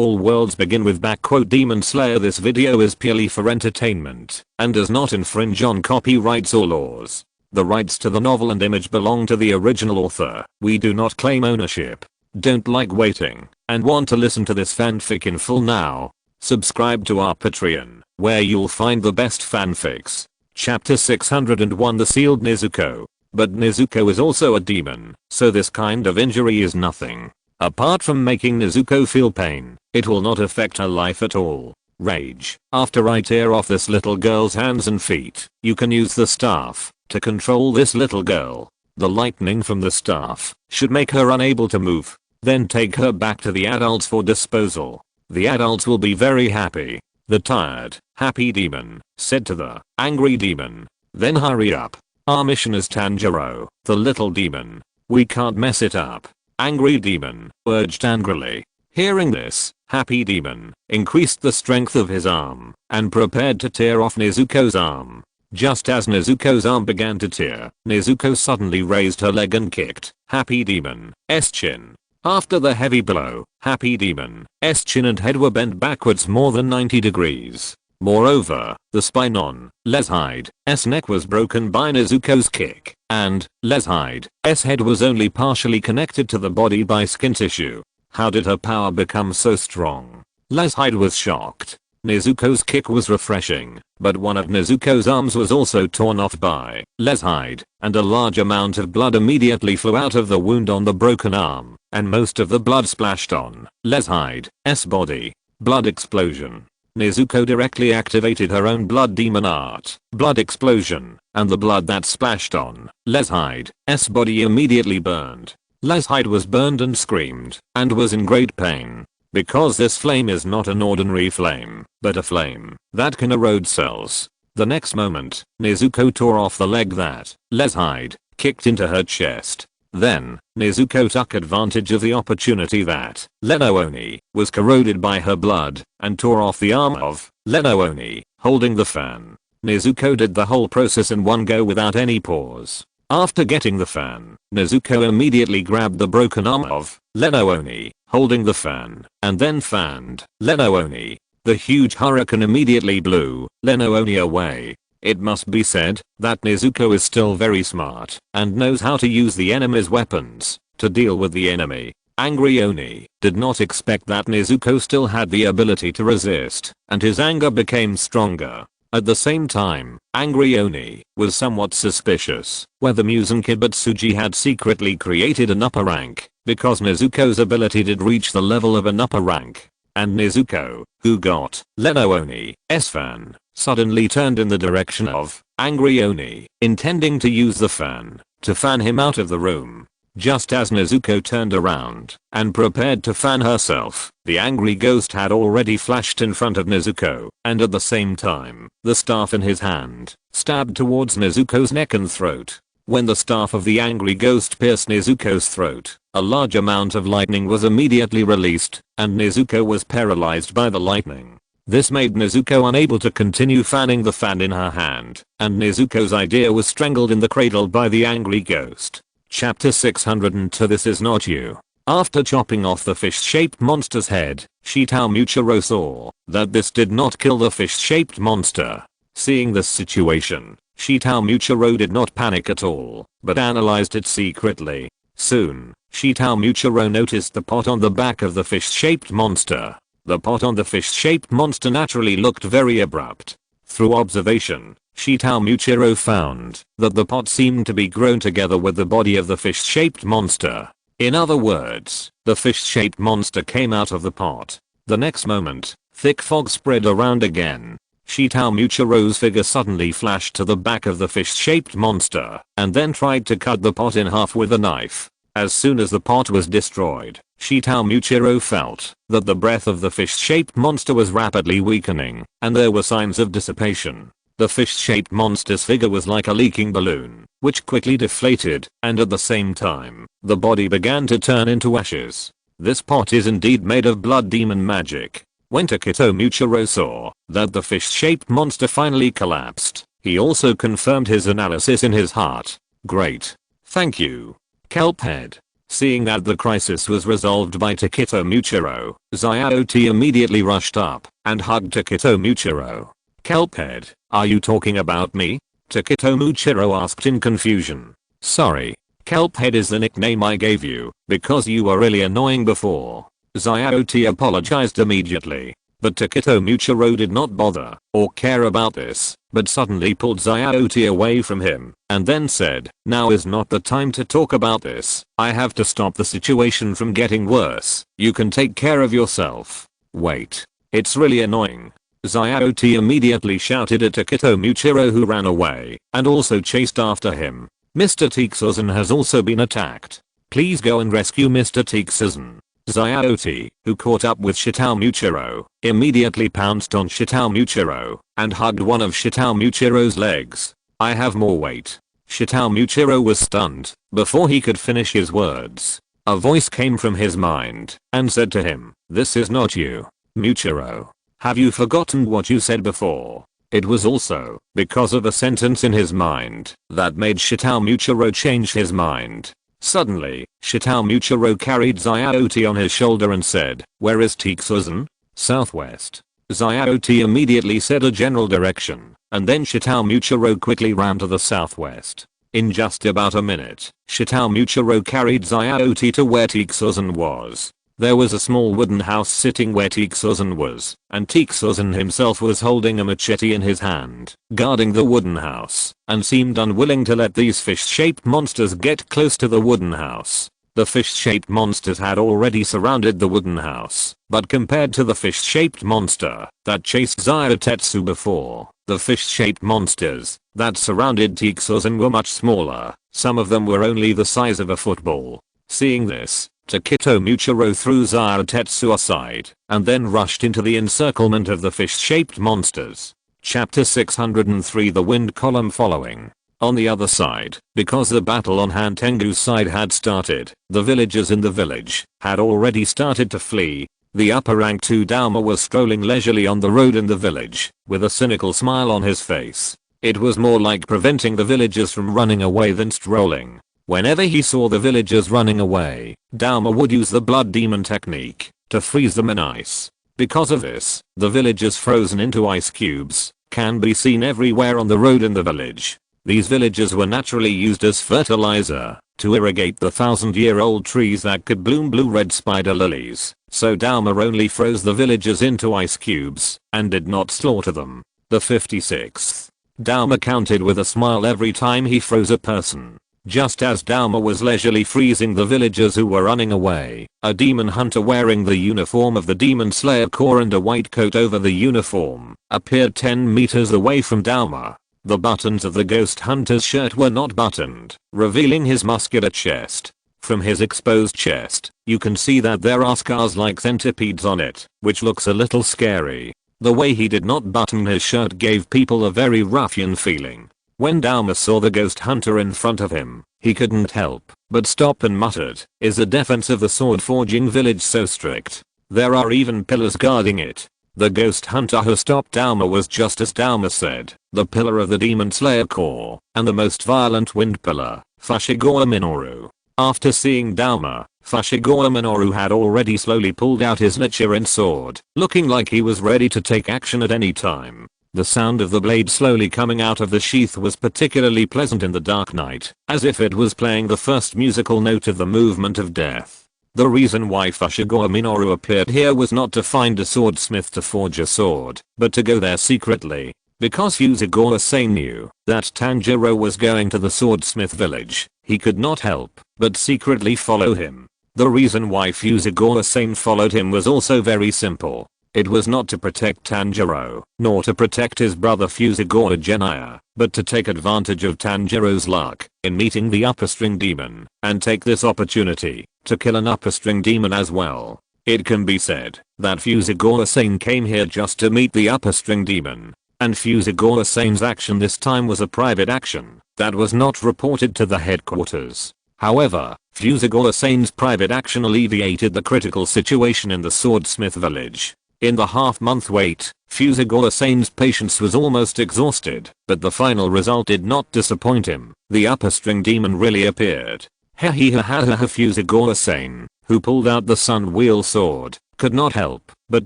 All worlds begin with Demon Slayer. This video is purely for entertainment and does not infringe on copyrights or laws. The rights to the novel and image belong to the original author. We do not claim ownership. Don't like waiting and want to listen to this fanfic in full now? Subscribe to our Patreon, where you'll find the best fanfics. Chapter 601, The Sealed Nezuko. But Nezuko is also a demon, so this kind of injury is nothing. Apart from making Nezuko feel pain, it will not affect her life at all. Rage. After I tear off this little girl's hands and feet, you can use the staff to control this little girl. The lightning from the staff should make her unable to move. Then take her back to the adults for disposal. The adults will be very happy. The tired, happy demon said to the angry demon. Then hurry up. Our mission is Tanjiro, the little demon. We can't mess it up. Angry demon urged angrily. Hearing this, happy demon increased the strength of his arm and prepared to tear off Nezuko's arm. Just as Nezuko's arm began to tear, Nezuko suddenly raised her leg and kicked happy demon's chin. After the heavy blow, happy demon's chin and head were bent backwards more than 90 degrees. Moreover, the spine on Leshide's neck was broken by Nezuko's kick, and Leshide's head was only partially connected to the body by skin tissue. How did her power become so strong? Leshide was shocked. Nezuko's kick was refreshing, but one of Nezuko's arms was also torn off by Leshide, and a large amount of blood immediately flew out of the wound on the broken arm, and most of the blood splashed on Leshide's body. Blood explosion. Nezuko directly activated her own blood demon art, blood explosion, and the blood that splashed on Leshide's body immediately burned. Leshide was burned and screamed, and was in great pain. Because this flame is not an ordinary flame, but a flame that can erode cells. The next moment, Nezuko tore off the leg that Leshide kicked into her chest. Then, Nezuko took advantage of the opportunity that Lenooni was corroded by her blood and tore off the arm of Lenooni, holding the fan. Nezuko did the whole process in one go without any pause. After getting the fan, Nezuko immediately grabbed the broken arm of Lenooni, holding the fan, and then fanned Lenooni. The huge hurricane immediately blew Lenooni away. It must be said that Nezuko is still very smart and knows how to use the enemy's weapons to deal with the enemy. Angry Oni did not expect that Nezuko still had the ability to resist, and his anger became stronger. At the same time, Angry Oni was somewhat suspicious whether Muse and Kibutsuji had secretly created an upper rank, because Nezuko's ability did reach the level of an upper rank. And Nezuko, who got Lenooni's fan, suddenly turned in the direction of Angry Oni, intending to use the fan to fan him out of the room. Just as Nezuko turned around and prepared to fan herself, the angry ghost had already flashed in front of Nezuko, and at the same time, the staff in his hand stabbed towards Nezuko's neck and throat. When the staff of the angry ghost pierced Nezuko's throat, a large amount of lightning was immediately released, and Nezuko was paralyzed by the lightning. This made Nezuko unable to continue fanning the fan in her hand, and Nezuko's idea was strangled in the cradle by the angry ghost. Chapter 602, This Is Not You. After chopping off the fish-shaped monster's head, Shitao Muchiro saw that this did not kill the fish-shaped monster. Seeing this situation, Shitao Muchiro did not panic at all, but analyzed it secretly. Soon, Shitao Muchiro noticed the pot on the back of the fish-shaped monster. The pot on the fish-shaped monster naturally looked very abrupt. Through observation, Shitao Muchiro found that the pot seemed to be grown together with the body of the fish-shaped monster. In other words, the fish-shaped monster came out of the pot. The next moment, thick fog spread around again. Shitao Muchiro's figure suddenly flashed to the back of the fish-shaped monster, and then tried to cut the pot in half with a knife. As soon as the pot was destroyed, Shitao Muchiro felt that the breath of the fish-shaped monster was rapidly weakening, and there were signs of dissipation. The fish-shaped monster's figure was like a leaking balloon, which quickly deflated, and at the same time, the body began to turn into ashes. This pot is indeed made of blood demon magic. When Takito Muchiro saw that the fish-shaped monster finally collapsed, he also confirmed his analysis in his heart. Great. Thank you, Kelphead. Seeing that the crisis was resolved by Takito Muchiro, Zyuote immediately rushed up and hugged Takito Muchiro. "Kelphead, are you talking about me?" Takito Muchiro asked in confusion. "Sorry, Kelphead is the nickname I gave you because you were really annoying before." Zyuote apologized immediately, but Takito Muchiro did not bother or care about this, but suddenly pulled Zyuote away from him and then said, "Now is not the time to talk about this. I have to stop the situation from getting worse. You can take care of yourself." "Wait. It's really annoying." Zyuote immediately shouted at Takito Muchiro, who ran away and also chased after him. "Mr. Teaksuzan has also been attacked. Please go and rescue Mr. Teaksuzan." Zyuote, who caught up with Shitao Muchiro, immediately pounced on Shitao Muchiro and hugged one of Shitao Muchiro's legs. "I have more weight." Shitao Muchiro was stunned before he could finish his words. A voice came from his mind and said to him, "This is not you, Muchiro. Have you forgotten what you said before?" It was also because of a sentence in his mind that made Shitao Muchiro change his mind. Suddenly, Shitao Muchiro carried Zyuote on his shoulder and said, "Where is Teaksuzan?" "Southwest." Zyuote immediately said a general direction, and then Shitao Muchiro quickly ran to the southwest. In just about a minute, Shitao Muchiro carried Zyuote to where Teaksuzan was. There was a small wooden house sitting where Teaksuzan was, and Teaksuzan himself was holding a machete in his hand, guarding the wooden house, and seemed unwilling to let these fish-shaped monsters get close to the wooden house. The fish-shaped monsters had already surrounded the wooden house, but compared to the fish-shaped monster that chased Zyuotetsu before, the fish-shaped monsters that surrounded Teaksuzan were much smaller. Some of them were only the size of a football. Seeing this, Takito Muchiro threw Zyuotetsu aside and then rushed into the encirclement of the fish-shaped monsters. Chapter 603, the wind column following. On the other side, because the battle on Han Tengu's side had started, the villagers in the village had already started to flee. The upper rank 2 Dauma was strolling leisurely on the road in the village, with a cynical smile on his face. It was more like preventing the villagers from running away than strolling. Whenever he saw the villagers running away, Dauma would use the blood demon technique to freeze them in ice. Because of this, the villagers frozen into ice cubes can be seen everywhere on the road in the village. These villagers were naturally used as fertilizer to irrigate the 1,000-year-old trees that could bloom blue-red spider lilies, so Dauma only froze the villagers into ice cubes and did not slaughter them. The 56th Dauma counted with a smile every time he froze a person. Just as Dauma was leisurely freezing the villagers who were running away, a demon hunter wearing the uniform of the Demon Slayer Corps and a white coat over the uniform appeared 10 meters away from Dauma. The buttons of the ghost hunter's shirt were not buttoned, revealing his muscular chest. From his exposed chest, you can see that there are scars like centipedes on it, which looks a little scary. The way he did not button his shirt gave people a very ruffian feeling. When Dauma saw the ghost hunter in front of him, he couldn't help but stop and muttered, "Is the defense of the sword forging village so strict? There are even pillars guarding it." The ghost hunter who stopped Dauma was just as Dauma said, the pillar of the Demon Slayer Corps, and the most violent wind pillar, Fushiguro Minoru. After seeing Dauma, Fushiguro Minoru had already slowly pulled out his Nichiren sword, looking like he was ready to take action at any time. The sound of the blade slowly coming out of the sheath was particularly pleasant in the dark night, as if it was playing the first musical note of the movement of death. The reason why Fushiguro Minoru appeared here was not to find a swordsmith to forge a sword, but to go there secretly. Because Fushiguro-san knew that Tanjiro was going to the swordsmith village, he could not help but secretly follow him. The reason why Fushiguro-san followed him was also very simple. It was not to protect Tanjiro, nor to protect his brother Fushiguro Geniya, but to take advantage of Tanjiro's luck in meeting the upper string demon, and take this opportunity to kill an upper string demon as well. It can be said that Fushiguro-san came here just to meet the upper string demon, and Fushiguro-san's action this time was a private action that was not reported to the headquarters. However, Fushiguro-san's private action alleviated the critical situation in the swordsmith village. In the half-month wait, Fushiguro-san's patience was almost exhausted, but the final result did not disappoint him. The upper string demon really appeared. Hehehehehe. Fusagor-san, who pulled out the sun wheel sword, could not help but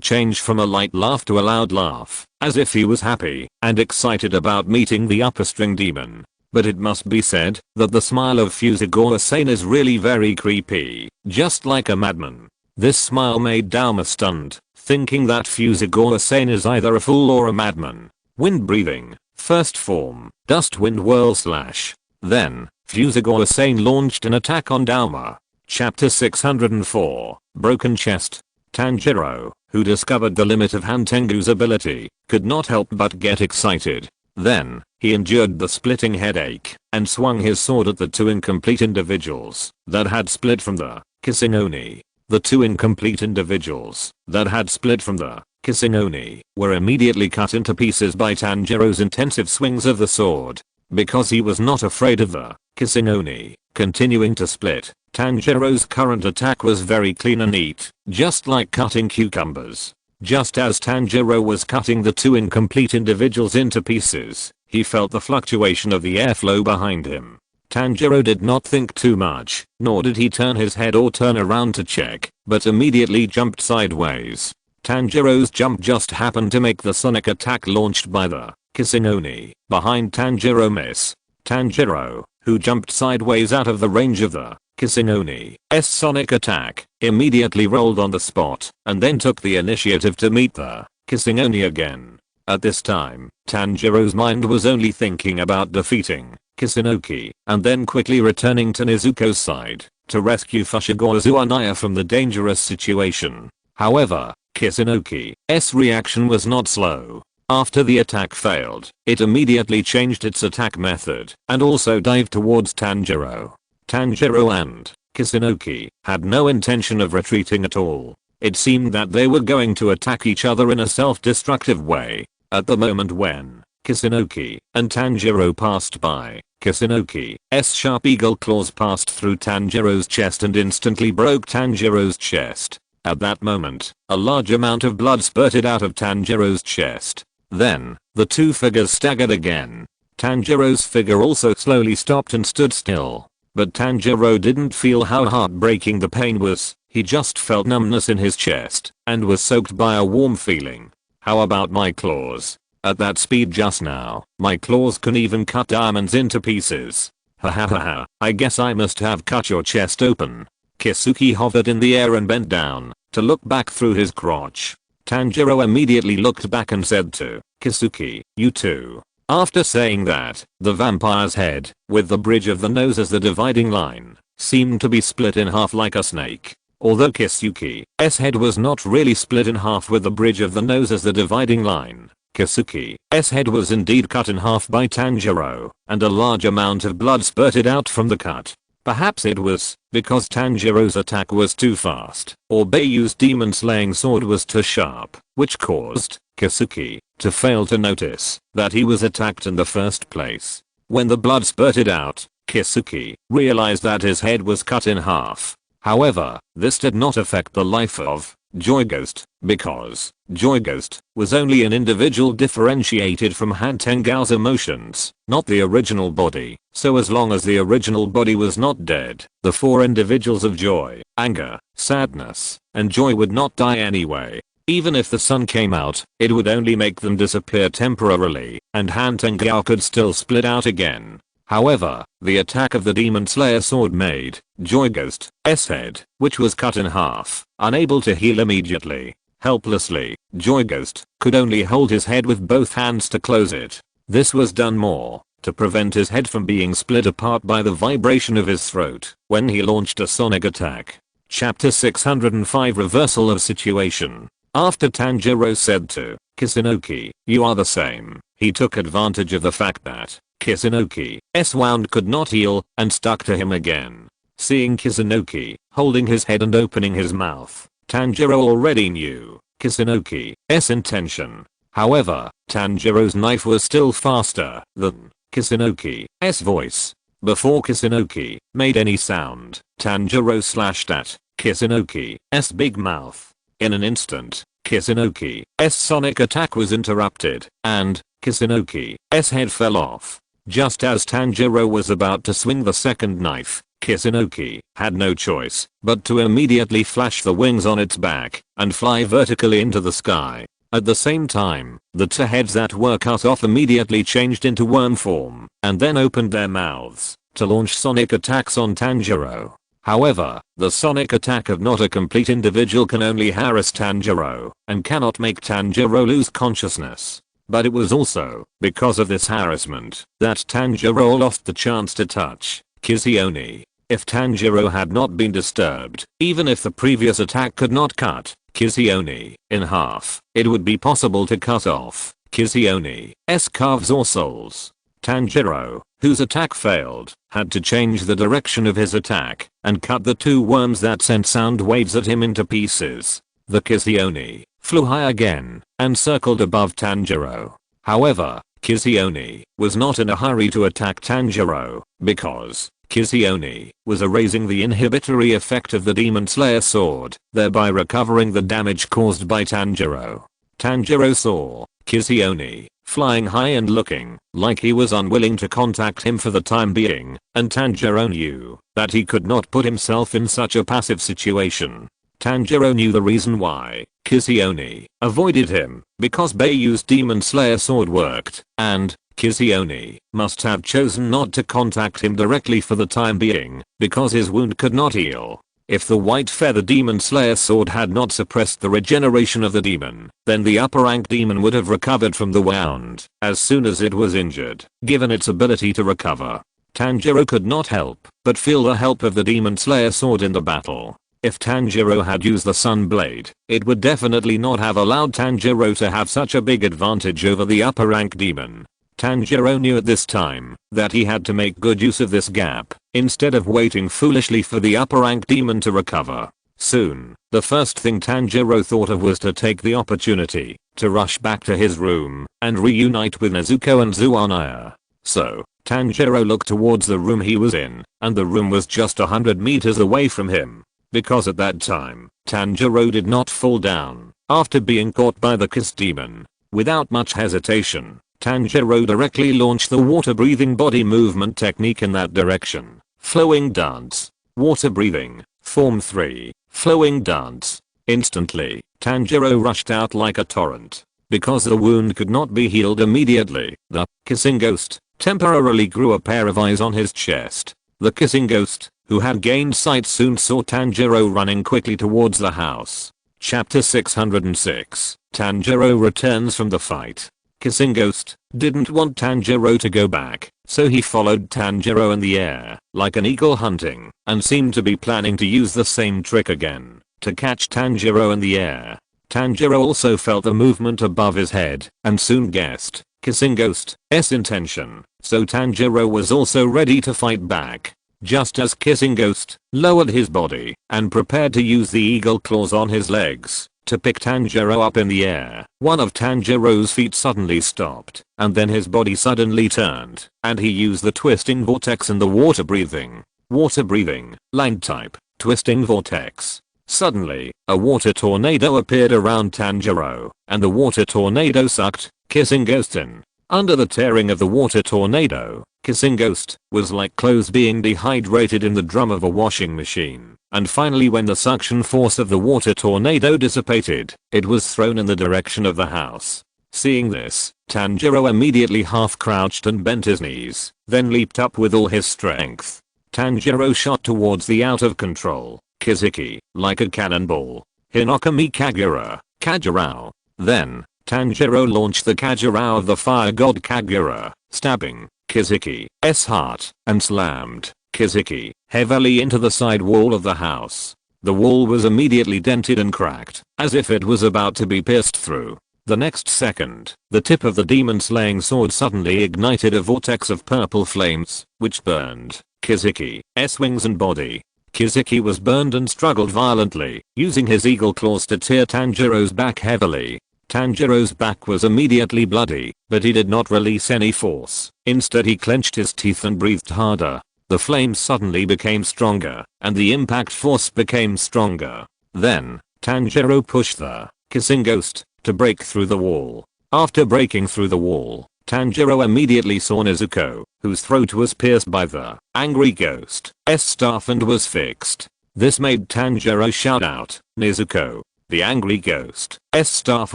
change from a light laugh to a loud laugh, as if he was happy and excited about meeting the upper string demon. But it must be said that the smile of Fusagor-san is really very creepy, just like a madman. This smile made Dauma stunned, thinking that Fusagor-san is either a fool or a madman. Wind breathing, first form, dust wind whirl slash. Then, Fusagor-san launched an attack on Dauma. Chapter 604, Broken Chest. Tanjiro, who discovered the limit of Hantengu's ability, could not help but get excited. Then, he endured the splitting headache and swung his sword at the two incomplete individuals that had split from the kissing Oni. The two incomplete individuals that had split from the kissing Oni were immediately cut into pieces by Tanjiro's intensive swings of the sword. Because he was not afraid of the kissing Oni continuing to split, Tanjiro's current attack was very clean and neat, just like cutting cucumbers. Just as Tanjiro was cutting the two incomplete individuals into pieces, he felt the fluctuation of the airflow behind him. Tanjiro did not think too much, nor did he turn his head or turn around to check, but immediately jumped sideways. Tanjiro's jump just happened to make the sonic attack launched by the kissing Oni behind Tanjiro miss. Tanjiro, who jumped sideways out of the range of the kissing Oni's sonic attack, immediately rolled on the spot and then took the initiative to meet the kissing Oni again. At this time, Tanjiro's mind was only thinking about defeating Kisanoki and then quickly returning to Nezuko's side to rescue Fushiguro Zuanaya from the dangerous situation. However, Kisanoki's reaction was not slow. After the attack failed, it immediately changed its attack method and also dived towards Tanjiro. Tanjiro and Kisanoki had no intention of retreating at all. It seemed that they were going to attack each other in a self-destructive way. At the moment when Kisanoki and Tanjiro passed by, Kisanoki's sharp eagle claws passed through Tanjiro's chest and instantly broke Tanjiro's chest. At that moment, a large amount of blood spurted out of Tanjiro's chest. Then, the two figures staggered again. Tanjiro's figure also slowly stopped and stood still. But Tanjiro didn't feel how heartbreaking the pain was, he just felt numbness in his chest and was soaked by a warm feeling. How about my claws? At that speed just now, my claws can even cut diamonds into pieces. Hahaha, I guess I must have cut your chest open. Kisuki hovered in the air and bent down to look back through his crotch. Tanjiro immediately looked back and said to Kisuki, "You too." After saying that, the vampire's head, with the bridge of the nose as the dividing line, seemed to be split in half like a snake. Although Kisuki's head was not really split in half with the bridge of the nose as the dividing line, Kisuki's head was indeed cut in half by Tanjiro, and a large amount of blood spurted out from the cut. Perhaps it was because Tanjiro's attack was too fast, or Bai Yu's demon slaying sword was too sharp, which caused Kisuki to fail to notice that he was attacked in the first place. When the blood spurted out, Kisuki realized that his head was cut in half. However, this did not affect the life of Joy Ghost, because Joy Ghost was only an individual differentiated from Hantengao's emotions, not the original body. So as long as the original body was not dead, the four individuals of joy, anger, sadness, and joy would not die anyway. Even if the sun came out, it would only make them disappear temporarily, and Hantengao could still split out again. However, the attack of the Demon Slayer sword made Joy Ghost's head, which was cut in half, unable to heal immediately. Helplessly, Joy Ghost could only hold his head with both hands to close it. This was done more to prevent his head from being split apart by the vibration of his throat when he launched a sonic attack. Chapter 605 Reversal of Situation. After Tanjiro said to Kisanoki, "You are the same," he took advantage of the fact that Kisanoki's wound could not heal and stuck to him again. Seeing Kisanoki holding his head and opening his mouth, Tanjiro already knew Kisanoki's intention. However, Tanjiro's knife was still faster than Kisanoki's voice. Before Kisanoki made any sound, Tanjiro slashed at Kisanoki's big mouth. In an instant, Kisanoki's sonic attack was interrupted, and Kisanoki's head fell off. Just as Tanjiro was about to swing the second knife, Kisenoki had no choice but to immediately flash the wings on its back and fly vertically into the sky. At the same time, the two heads that were cut off immediately changed into worm form and then opened their mouths to launch sonic attacks on Tanjiro. However, the sonic attack of not a complete individual can only harass Tanjiro and cannot make Tanjiro lose consciousness. But it was also because of this harassment that Tanjiro lost the chance to touch Kizioni. If Tanjiro had not been disturbed, even if the previous attack could not cut Kizioni in half, it would be possible to cut off Kizioni's calves or soles. Tanjiro, whose attack failed, had to change the direction of his attack and cut the two worms that sent sound waves at him into pieces. The Kizioni flew high again and circled above Tanjiro. However, Kizioni was not in a hurry to attack Tanjiro because Kizioni was erasing the inhibitory effect of the Demon Slayer sword, thereby recovering the damage caused by Tanjiro. Tanjiro saw Kizioni flying high and looking like he was unwilling to contact him for the time being, and Tanjiro knew that he could not put himself in such a passive situation. Tanjiro knew the reason why Kizioni avoided him, because Bai Yu's Demon Slayer sword worked, and Kizioni must have chosen not to contact him directly for the time being because his wound could not heal. If the white feather Demon Slayer sword had not suppressed the regeneration of the demon, then the upper rank demon would have recovered from the wound as soon as it was injured, given its ability to recover. Tanjiro could not help but feel the help of the Demon Slayer sword in the battle. If Tanjiro had used the Sun Blade, it would definitely not have allowed Tanjiro to have such a big advantage over the upper rank demon. Tanjiro knew at this time that he had to make good use of this gap, instead of waiting foolishly for the upper rank demon to recover. Soon, the first thing Tanjiro thought of was to take the opportunity to rush back to his room and reunite with Nezuko and Zuanaya. So, Tanjiro looked towards the room he was in, and the room was just 100 meters away from him. Because at that time, Tanjiro did not fall down after being caught by the Kiss Demon. Without much hesitation, Tanjiro directly launched the water breathing body movement technique in that direction. Flowing dance. Water breathing. Form 3. Flowing dance. Instantly, Tanjiro rushed out like a torrent. Because the wound could not be healed immediately, the kissing ghost temporarily grew a pair of eyes on his chest. The kissing ghost, who had gained sight, soon saw Tanjiro running quickly towards the house. Chapter 606. Tanjiro returns from the fight. Kissing Ghost didn't want Tanjiro to go back, so he followed Tanjiro in the air like an eagle hunting and seemed to be planning to use the same trick again to catch Tanjiro in the air. Tanjiro also felt the movement above his head and soon guessed Kissing Ghost's intention, so Tanjiro was also ready to fight back. Just as Kissing Ghost lowered his body and prepared to use the eagle claws on his legs to pick Tanjiro up in the air, one of Tanjiro's feet suddenly stopped, and then his body suddenly turned, and he used the twisting vortex and the water breathing. Water breathing, line type, twisting vortex. Suddenly, a water tornado appeared around Tanjiro, and the water tornado sucked Kissing Ghost in. Under the tearing of the water tornado, Kissing Ghost was like clothes being dehydrated in the drum of a washing machine. And finally, when the suction force of the water tornado dissipated, it was thrown in the direction of the house. Seeing this, Tanjiro immediately half crouched and bent his knees, then leaped up with all his strength. Tanjiro shot towards the out of control Kizuki like a cannonball. Hinokami Kagura, Kajirao. Then, Tanjiro launched the Kajirao of the fire god Kagura, stabbing Kizuki's heart and slammed Kizuki heavily into the side wall of the house. The wall was immediately dented and cracked, as if it was about to be pierced through. The next second, the tip of the demon slaying sword suddenly ignited a vortex of purple flames, which burned Kizuki's wings and body. Kizuki was burned and struggled violently, using his eagle claws to tear Tanjiro's back heavily. Tanjiro's back was immediately bloody, but he did not release any force. Instead, he clenched his teeth and breathed harder. The flames suddenly became stronger, and the impact force became stronger. Then, Tanjiro pushed the Kissing Ghost to break through the wall. After breaking through the wall, Tanjiro immediately saw Nezuko, whose throat was pierced by the angry ghost's staff and was fixed. This made Tanjiro shout out, "Nezuko!" The angry ghost's staff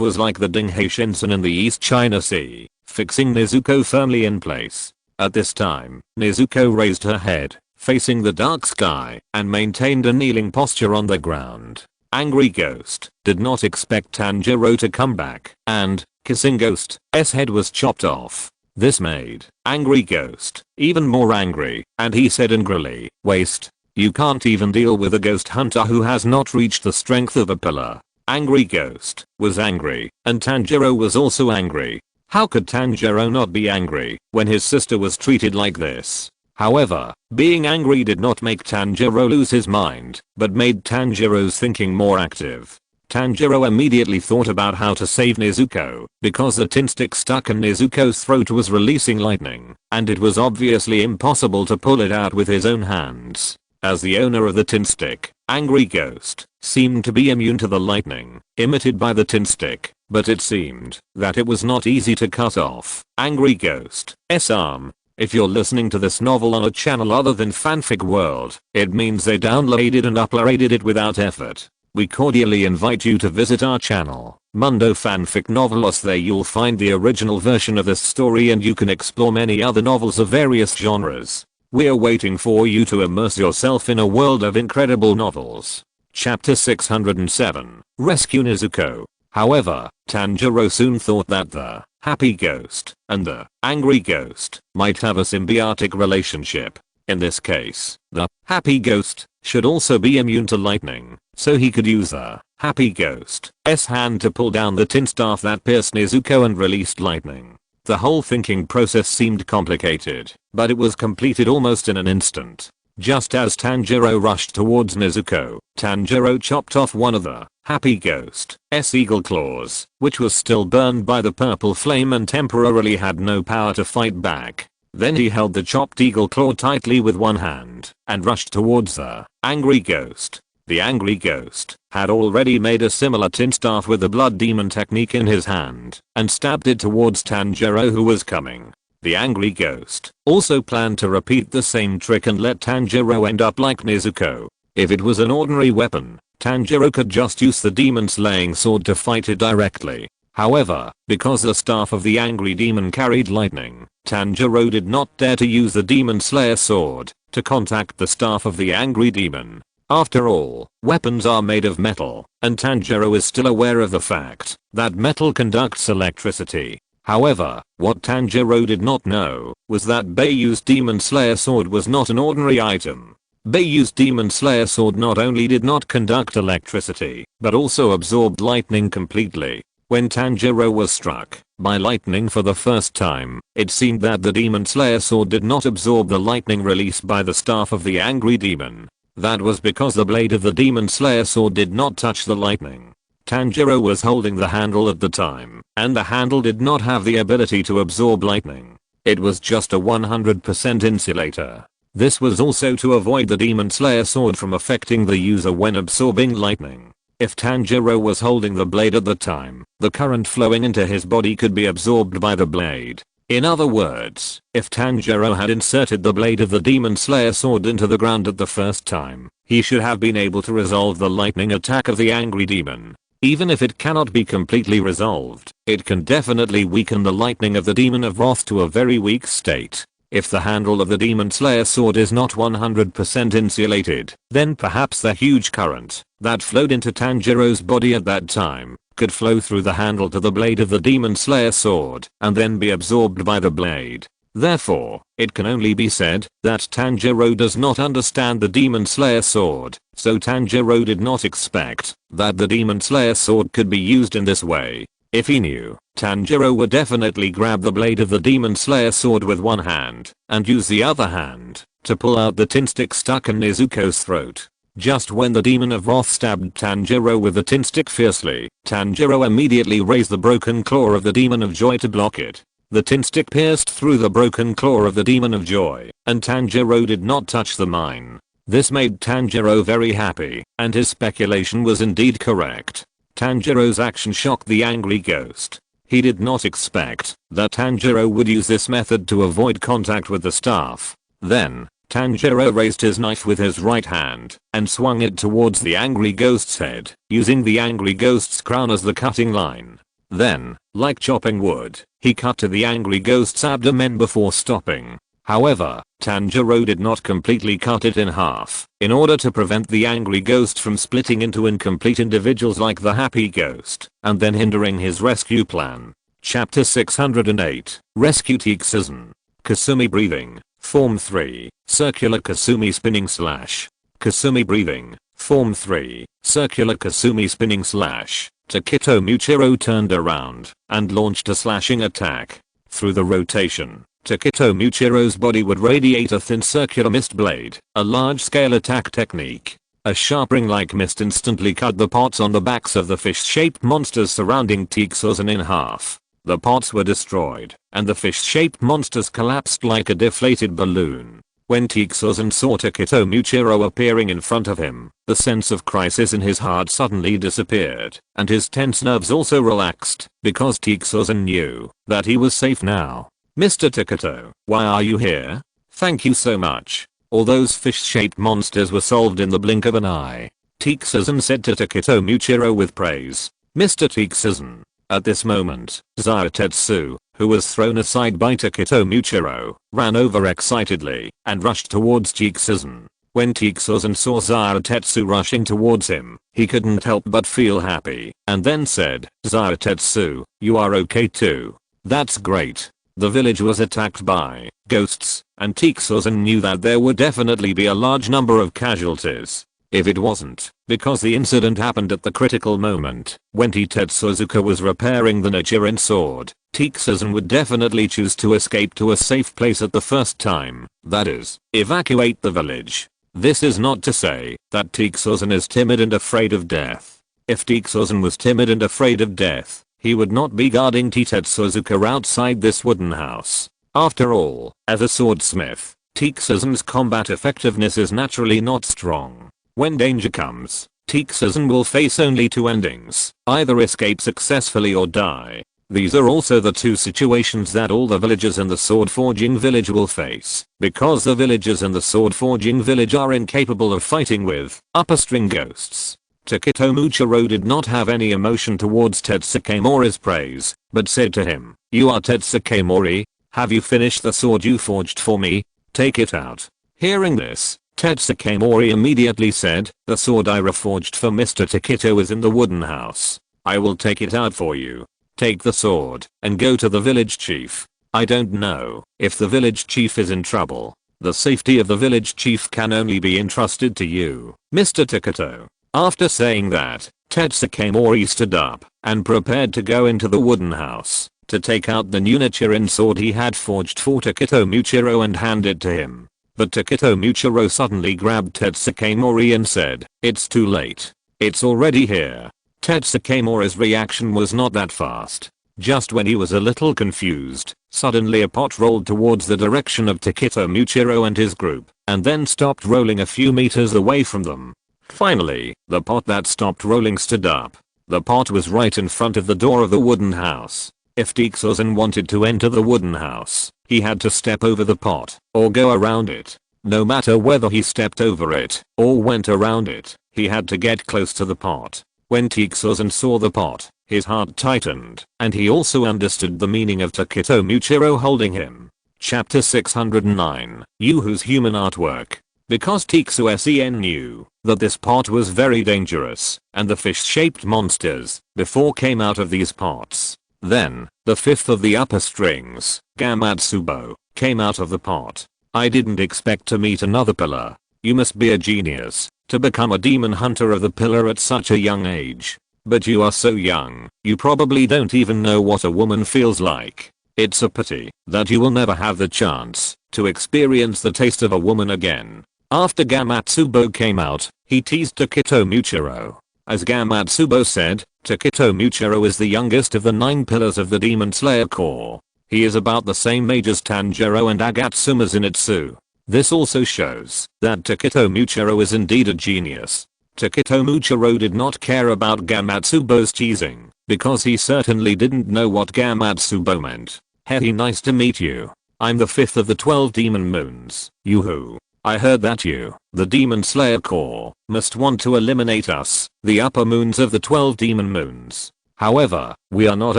was like the Dinghe Shinsen in the East China Sea, fixing Nezuko firmly in place. At this time, Nezuko raised her head, facing the dark sky, and maintained a kneeling posture on the ground. Angry Ghost did not expect Tanjiro to come back, and, kissing Ghost's head was chopped off. This made Angry Ghost even more angry, and he said angrily, "Waste. You can't even deal with a ghost hunter who has not reached the strength of a pillar." Angry Ghost was angry, and Tanjiro was also angry. How could Tanjiro not be angry when his sister was treated like this? However, being angry did not make Tanjiro lose his mind, but made Tanjiro's thinking more active. Tanjiro immediately thought about how to save Nezuko, because the tin stick stuck in Nezuko's throat was releasing lightning, and it was obviously impossible to pull it out with his own hands. As the owner of the tin stick, Angry Ghost seemed to be immune to the lightning emitted by the tin stick, but it seemed that it was not easy to cut off Angry Ghost's arm. If you're listening to this novel on a channel other than Fanfic World, it means they downloaded and uploaded it without effort. We cordially invite you to visit our channel, Mundo Fanfic Novelos. There you'll find the original version of this story and you can explore many other novels of various genres. We're waiting for you to immerse yourself in a world of incredible novels. Chapter 607, Rescue Nezuko. However, Tanjiro soon thought that the happy ghost and the angry ghost might have a symbiotic relationship. In this case, the happy ghost should also be immune to lightning, so he could use the happy ghost's hand to pull down the tin staff that pierced Nezuko and released lightning. The whole thinking process seemed complicated, but it was completed almost in an instant. Just as Tanjiro rushed towards Nezuko, Tanjiro chopped off one of the happy ghost's eagle claws, which was still burned by the purple flame and temporarily had no power to fight back. Then he held the chopped eagle claw tightly with one hand and rushed towards the angry ghost. The angry ghost had already made a similar tin staff with the blood demon technique in his hand and stabbed it towards Tanjiro, who was coming. The angry ghost also planned to repeat the same trick and let Tanjiro end up like Nezuko. If it was an ordinary weapon, Tanjiro could just use the demon slaying sword to fight it directly. However, because the staff of the angry demon carried lightning, Tanjiro did not dare to use the demon slayer sword to contact the staff of the angry demon. After all, weapons are made of metal, and Tanjiro is still aware of the fact that metal conducts electricity. However, what Tanjiro did not know was that Bai Yu's demon slayer sword was not an ordinary item. Bai Yu's demon slayer sword not only did not conduct electricity, but also absorbed lightning completely. When Tanjiro was struck by lightning for the first time, it seemed that the demon slayer sword did not absorb the lightning released by the staff of the angry demon. That was because the blade of the demon slayer sword did not touch the lightning. Tanjiro was holding the handle at the time, and the handle did not have the ability to absorb lightning. It was just a 100% insulator. This was also to avoid the demon slayer sword from affecting the user when absorbing lightning. If Tanjiro was holding the blade at the time, the current flowing into his body could be absorbed by the blade. In other words, if Tanjiro had inserted the blade of the demon slayer sword into the ground at the first time, he should have been able to resolve the lightning attack of the angry demon. Even if it cannot be completely resolved, it can definitely weaken the lightning of the demon of wrath to a very weak state. If the handle of the demon slayer sword is not 100% insulated, then perhaps the huge current that flowed into Tanjiro's body at that time could flow through the handle to the blade of the demon slayer sword and then be absorbed by the blade. Therefore, it can only be said that Tanjiro does not understand the demon slayer sword, so Tanjiro did not expect that the demon slayer sword could be used in this way. If he knew, Tanjiro would definitely grab the blade of the demon slayer sword with one hand and use the other hand to pull out the tin stick stuck in Nezuko's throat. Just when the demon of wrath stabbed Tanjiro with the tin stick fiercely, Tanjiro immediately raised the broken claw of the demon of joy to block it. The tin stick pierced through the broken claw of the demon of joy, and Tanjiro did not touch the mine. This made Tanjiro very happy, and his speculation was indeed correct. Tanjiro's action shocked the angry ghost. He did not expect that Tanjiro would use this method to avoid contact with the staff. Then, Tanjiro raised his knife with his right hand and swung it towards the angry ghost's head, using the angry ghost's crown as the cutting line. Then, like chopping wood, he cut to the angry ghost's abdomen before stopping. However, Tanjiro did not completely cut it in half in order to prevent the angry ghost from splitting into incomplete individuals like the happy ghost and then hindering his rescue plan. Chapter 608 Rescue Tixizan. Kasumi breathing. Form 3. Circular Kasumi spinning slash. Kasumi breathing. Form 3. Circular Kasumi spinning slash. Takito Muchiro turned around and launched a slashing attack. Through the rotation, Takito Muchiro's body would radiate a thin circular mist blade, a large-scale attack technique. A sharp ring-like mist instantly cut the pots on the backs of the fish-shaped monsters surrounding Tixizan in half. The pots were destroyed, and the fish-shaped monsters collapsed like a deflated balloon. When Tixizan saw Takito Muchiro appearing in front of him, the sense of crisis in his heart suddenly disappeared, and his tense nerves also relaxed, because Tixizan knew that he was safe now. Mr. Takito, why are you here? Thank you so much. All those fish-shaped monsters were solved in the blink of an eye. Tixizan said to Takito Muchiro with praise. Mr. Tixizan. At this moment, Zaratetsu, who was thrown aside by Takito Muchiro, ran over excitedly and rushed towards Tixizan. When Tixizan saw Zaratetsu rushing towards him, he couldn't help but feel happy, and then said, Zaratetsu, you are okay too. That's great. The village was attacked by ghosts, and Tixizan knew that there would definitely be a large number of casualties. If it wasn't because the incident happened at the critical moment when Tetsuzuka was repairing the Nichiren sword, Tixizan would definitely choose to escape to a safe place at the first time, that is, evacuate the village. This is not to say that Tixizan is timid and afraid of death. If Tixizan was timid and afraid of death, he would not be guarding Tetsuzuka outside this wooden house. After all, as a swordsmith, Tixizan's combat effectiveness is naturally not strong. When danger comes, Tixizan will face only two endings, either escape successfully or die. These are also the two situations that all the villagers in the sword forging village will face, because the villagers in the sword forging village are incapable of fighting with upper string ghosts. Takito Muchiro did not have any emotion towards Tetsuke Mori's praise, but said to him, "You are Tetsuke Mori? Have you finished the sword you forged for me? Take it out." Hearing this, Tetsuke Mori immediately said, "The sword I reforged for Mr. Takito is in the wooden house. I will take it out for you. Take the sword and go to the village chief. I don't know if the village chief is in trouble. The safety of the village chief can only be entrusted to you, Mr. Takito." After saying that, Tetsuke Mori stood up and prepared to go into the wooden house to take out the new Nichiren sword he had forged for Takito Muchiro and hand it to him. But Takito Muchiro suddenly grabbed Tetsuke Mori and said, "It's too late. It's already here." Tetsuke Mori's reaction was not that fast. Just when he was a little confused, suddenly a pot rolled towards the direction of Takito Muchiro and his group, and then stopped rolling a few meters away from them. Finally, the pot that stopped rolling stood up. The pot was right in front of the door of the wooden house. If Tixizan wanted to enter the wooden house, he had to step over the pot, or go around it. No matter whether he stepped over it, or went around it, he had to get close to the pot. When Tixizan saw the pot, his heart tightened, and he also understood the meaning of Takito Muchiro holding him. Chapter 609 Yuhu's Human Artwork. Because Tixizan knew that this pot was very dangerous, and the fish-shaped monsters before came out of these pots. Then, the fifth of the upper strings, Gamatsubo, came out of the pot. "I didn't expect to meet another pillar. You must be a genius to become a demon hunter of the pillar at such a young age. But you are so young, you probably don't even know what a woman feels like. It's a pity that you will never have the chance to experience the taste of a woman again." After Gamatsubo came out, he teased Takito Muchiro. As Gamatsubo said, Takito Muchiro is the youngest of the 9 pillars of the Demon Slayer Corps. He is about the same age as Tanjiro and Agatsuma Zenitsu. This also shows that Takito Muchiro is indeed a genius. Takito Muchiro did not care about Gamatsubo's teasing, because he certainly didn't know what Gamatsubo meant. Hey, nice to meet you. I'm the 5th of the 12 demon moons. Yoo-hoo. I heard that you, the Demon Slayer Corps, must want to eliminate us, the upper moons of the 12 demon moons. However, we are not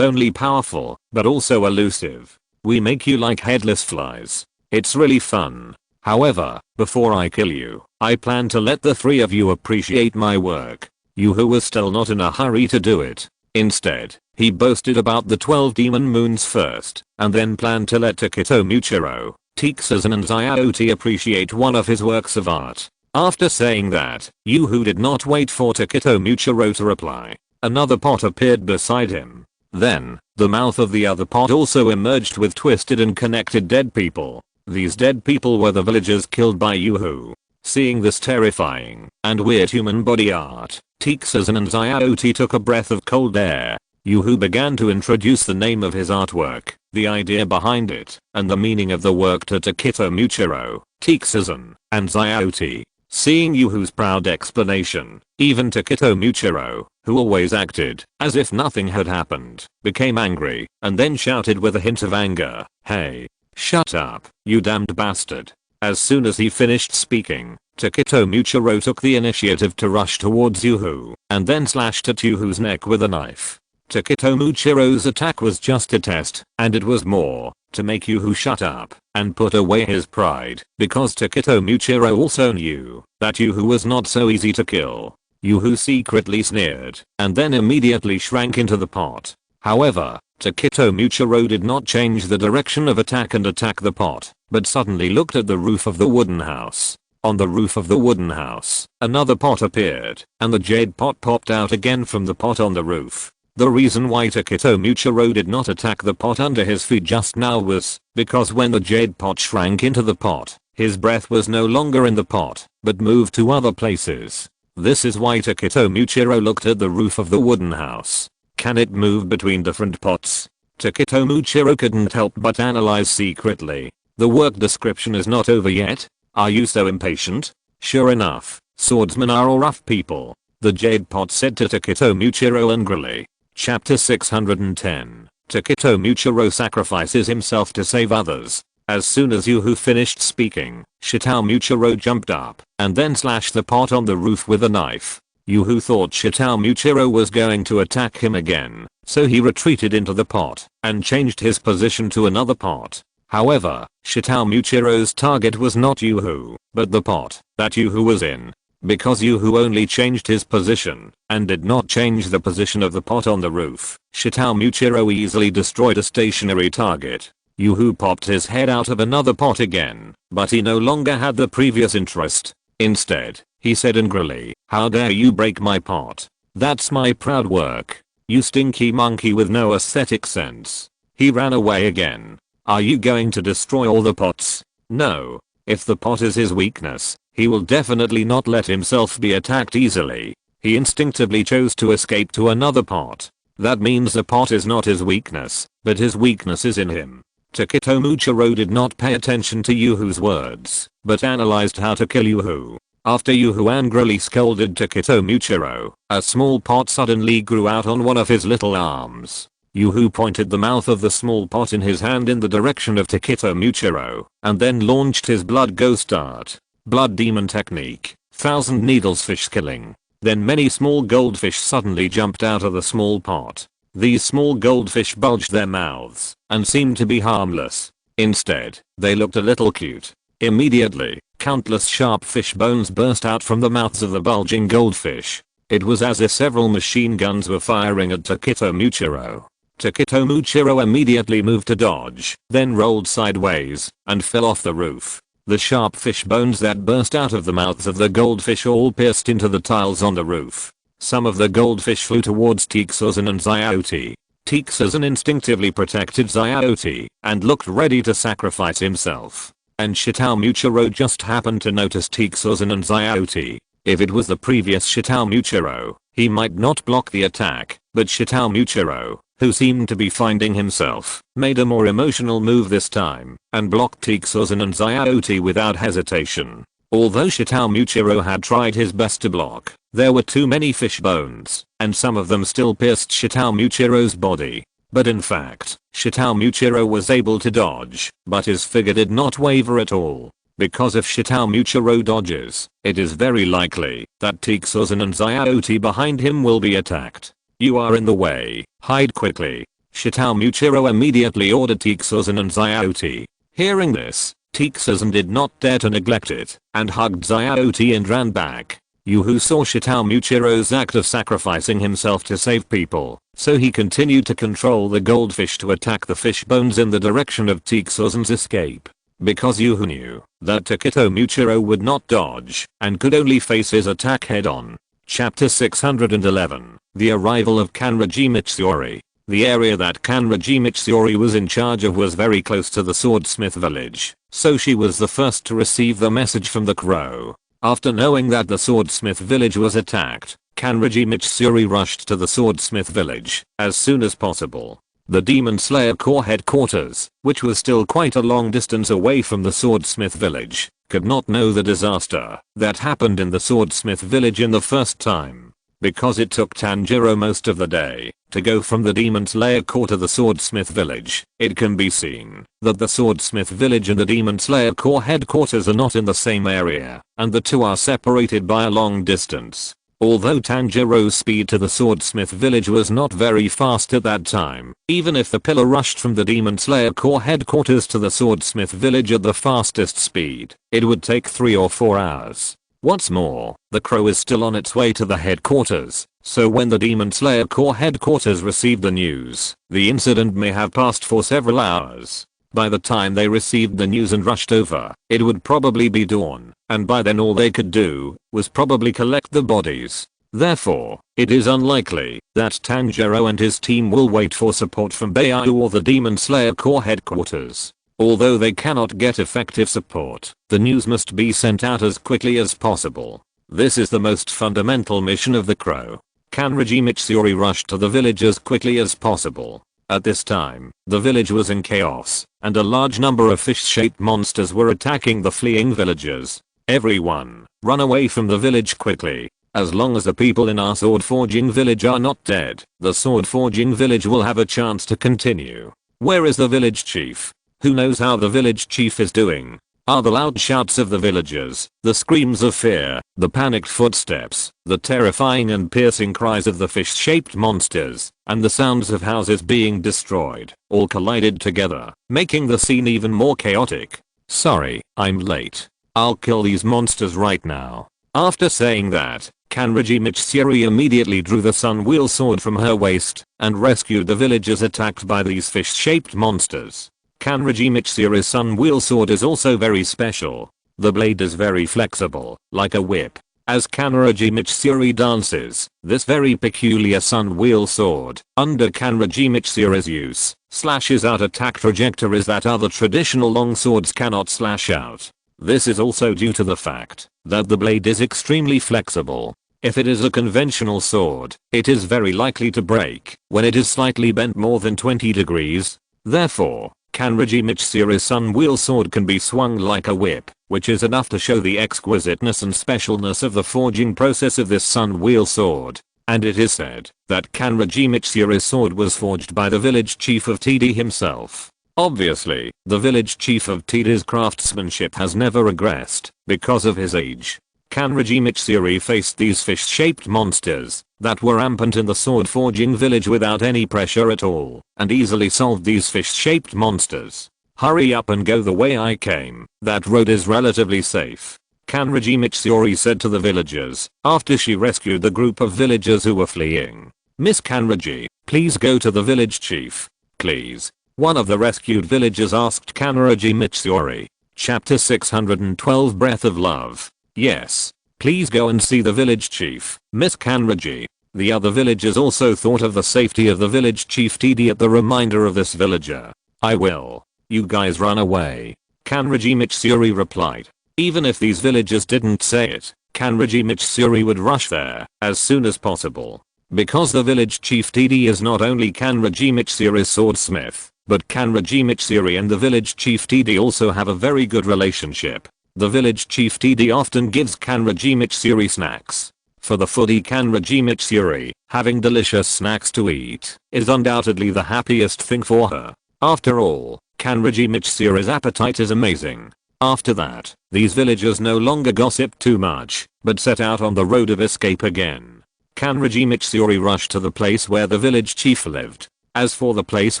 only powerful, but also elusive. We make you like headless flies. It's really fun. However, before I kill you, I plan to let the 3 of you appreciate my work. Yoo-hoo was still not in a hurry to do it. Instead, he boasted about the 12 demon moons first, and then planned to let Takito Muchiro, Tixazan and Zyauti appreciate one of his works of art. After saying that, Yoo-hoo did not wait for Takito Muchiro to reply. Another pot appeared beside him. Then, the mouth of the other pot also emerged with twisted and connected dead people. These dead people were the villagers killed by Yoo-hoo. Seeing this terrifying and weird human body art, Tixazan and Zyauti took a breath of cold air. Yoo-hoo began to introduce the name of his artwork, the idea behind it, and the meaning of the work to Takito Muchiro, Tixazan, and Zyauti. Seeing Yoo-hoo's proud explanation, even Takito Muchiro, who always acted as if nothing had happened, became angry, and then shouted with a hint of anger, "Hey! Shut up, you damned bastard." As soon as he finished speaking, Takito Muchiro took the initiative to rush towards Yoo-hoo, and then slashed at Yoo-hoo's neck with a knife. Takito Muchiro's attack was just a test, and it was more to make Yoo-hoo shut up and put away his pride, because Takito Muchiro also knew that Yoo-hoo was not so easy to kill. Yoo-hoo secretly sneered, and then immediately shrank into the pot. However, Takito Muchiro did not change the direction of attack and attack the pot, but suddenly looked at the roof of the wooden house. On the roof of the wooden house, another pot appeared, and the jade pot popped out again from the pot on the roof. The reason why Takito Muchiro did not attack the pot under his feet just now was because when the jade pot shrank into the pot, his breath was no longer in the pot, but moved to other places. This is why Takito Muchiro looked at the roof of the wooden house. Can it move between different pots? Takito Muchiro couldn't help but analyze secretly. The work description is not over yet. Are you so impatient? Sure enough, swordsmen are all rough people. The jade pot said to Takito Muchiro angrily. Chapter 610. Takito Muchiro sacrifices himself to save others. As soon as Yoo-hoo finished speaking, Shitao Muchiro jumped up and then slashed the pot on the roof with a knife. Yoo-hoo thought Shitao Muchiro was going to attack him again, so he retreated into the pot and changed his position to another pot. However, Shitao Muchiro's target was not Yoo-hoo, but the pot that Yoo-hoo was in. Because Yoo-hoo only changed his position and did not change the position of the pot on the roof, Shitao Muchiro easily destroyed a stationary target. Yoo-hoo popped his head out of another pot again, but he no longer had the previous interest. Instead, he said angrily, "How dare you break my pot? That's my proud work. You stinky monkey with no aesthetic sense." He ran away again. Are you going to destroy all the pots? No. If the pot is his weakness, he will definitely not let himself be attacked easily. He instinctively chose to escape to another pot. That means the pot is not his weakness, but his weakness is in him. Takito Muchiro did not pay attention to Yoo-hoo's words, but analyzed how to kill Yoo-hoo. After Yoo-hoo angrily scolded Takito Muchiro, a small pot suddenly grew out on one of his little arms. Yoo-hoo pointed the mouth of the small pot in his hand in the direction of Takito Muchiro, and then launched his blood ghost art. Blood demon technique, 1000 needles fish killing. Then many small goldfish suddenly jumped out of the small pot. These small goldfish bulged their mouths and seemed to be harmless. Instead, they looked a little cute. Immediately, countless sharp fish bones burst out from the mouths of the bulging goldfish. It was as if several machine guns were firing at Takito Muchiro. Takito Muchiro immediately moved to dodge, then rolled sideways and fell off the roof. The sharp fish bones that burst out of the mouths of the goldfish all pierced into the tiles on the roof. Some of the goldfish flew towards Tixazan and Zyauti. Tixazan instinctively protected Zyauti and looked ready to sacrifice himself. And Shitao Muchiro just happened to notice Tixazan and Zyauti. If it was the previous Shitao Muchiro, he might not block the attack, but Shitao Muchiro, who seemed to be finding himself, made a more emotional move this time, and blocked Tixazan and Zyauti without hesitation. Although Shitao Muchiro had tried his best to block, There were too many fish bones, and some of them still pierced Shitao Muchiro's body. But in fact, Shitao Muchiro was able to dodge, but his figure did not waver at all. Because if Shitao Muchiro dodges, it is very likely that Tixuzan and Zyuote behind him will be attacked. You are in the way, hide quickly. Shitao Muchiro immediately ordered Tixuzan and Zyuote. Hearing this, Tixuzan did not dare to neglect it, and hugged Zyuote and ran back. Yu, who saw Shitao Muchiro's act of sacrificing himself to save people, so he continued to control the goldfish to attack the fish bones in the direction of Tixuzan's escape. Because Yu knew that Tokito Muchiro would not dodge and could only face his attack head on. Chapter 611. The arrival of Kanroji Mitsuri. The area that Kanroji Mitsuri was in charge of was very close to the swordsmith village, so she was the first to receive the message from the crow. After knowing that the swordsmith village was attacked, Kanroji Mitsuri rushed to the swordsmith village as soon as possible. The Demon Slayer Corps headquarters, which was still quite a long distance away from the swordsmith village, could not know the disaster that happened in the swordsmith village in the first time. Because it took Tanjiro most of the day to go from the Demon Slayer Corps to the swordsmith village, it can be seen that the swordsmith village and the Demon Slayer Corps headquarters are not in the same area, and the two are separated by a long distance. Although Tanjiro's speed to the swordsmith village was not very fast at that time, even if the pillar rushed from the Demon Slayer Corps headquarters to the swordsmith village at the fastest speed, it would take 3 or 4 hours. What's more, the crow is still on its way to the headquarters, so when the Demon Slayer Corps headquarters received the news, the incident may have passed for several hours. By the time they received the news and rushed over, it would probably be dawn, and by then all they could do was probably collect the bodies. Therefore, it is unlikely that Tanjiro and his team will wait for support from Bai Yu or the Demon Slayer Corps headquarters. Although they cannot get effective support, the news must be sent out as quickly as possible. This is the most fundamental mission of the crow. Kanroji Mitsuri rushed to the village as quickly as possible. At this time, the village was in chaos, and a large number of fish-shaped monsters were attacking the fleeing villagers. Everyone, run away from the village quickly. As long as the people in our sword forging village are not dead, the sword forging village will have a chance to continue. Where is the village chief? Who knows how the village chief is doing? Are the loud shouts of the villagers, the screams of fear, the panicked footsteps, the terrifying and piercing cries of the fish-shaped monsters, and the sounds of houses being destroyed, all collided together, making the scene even more chaotic. Sorry, I'm late. I'll kill these monsters right now. After saying that, Kanroji Mitsuri immediately drew the sun wheel sword from her waist and rescued the villagers attacked by these fish-shaped monsters. Kanroji Mitsuri's sun wheel sword is also very special. The blade is very flexible, like a whip. As Kanroji Mitsuri dances, this very peculiar sun wheel sword, under Kanroji Mitsuri's use, slashes out attack trajectories that other traditional long swords cannot slash out. This is also due to the fact that the blade is extremely flexible. If it is a conventional sword, it is very likely to break when it is slightly bent more than 20 degrees. Therefore, Kanroji Mitsuri's sun wheel sword can be swung like a whip, which is enough to show the exquisiteness and specialness of the forging process of this sun wheel sword. And it is said that Kanroji Mitsuri's sword was forged by the village chief of TD himself. Obviously, the village chief of TD's craftsmanship has never regressed because of his age. Kanroji Mitsuri faced these fish-shaped monsters that were rampant in the sword forging village without any pressure at all, and easily solved these fish-shaped monsters. Hurry up and go the way I came, that road is relatively safe. Kanroji Mitsuri said to the villagers after she rescued the group of villagers who were fleeing. Miss Kanroji, please go to the village chief. Please. One of the rescued villagers asked Kanroji Mitsuri. Chapter 612 Breath of Love. Yes. Please go and see the village chief, Miss Kanroji. The other villagers also thought of the safety of the village chief TD at the reminder of this villager. I will. You guys run away. Kanroji Mitsuri replied. Even if these villagers didn't say it, Kanroji Mitsuri would rush there as soon as possible. Because the village chief TD is not only Kanroji Mitsuri's swordsmith, but Kanroji Mitsuri and the village chief TD also have a very good relationship. The village chief TD often gives Kanroji Mitsuri snacks. For the foodie Kanroji Mitsuri, having delicious snacks to eat is undoubtedly the happiest thing for her. After all, Kanroji Mitsuri's appetite is amazing. After that, these villagers no longer gossip too much, but set out on the road of escape again. Kanroji Mitsuri rushed to the place where the village chief lived. As for the place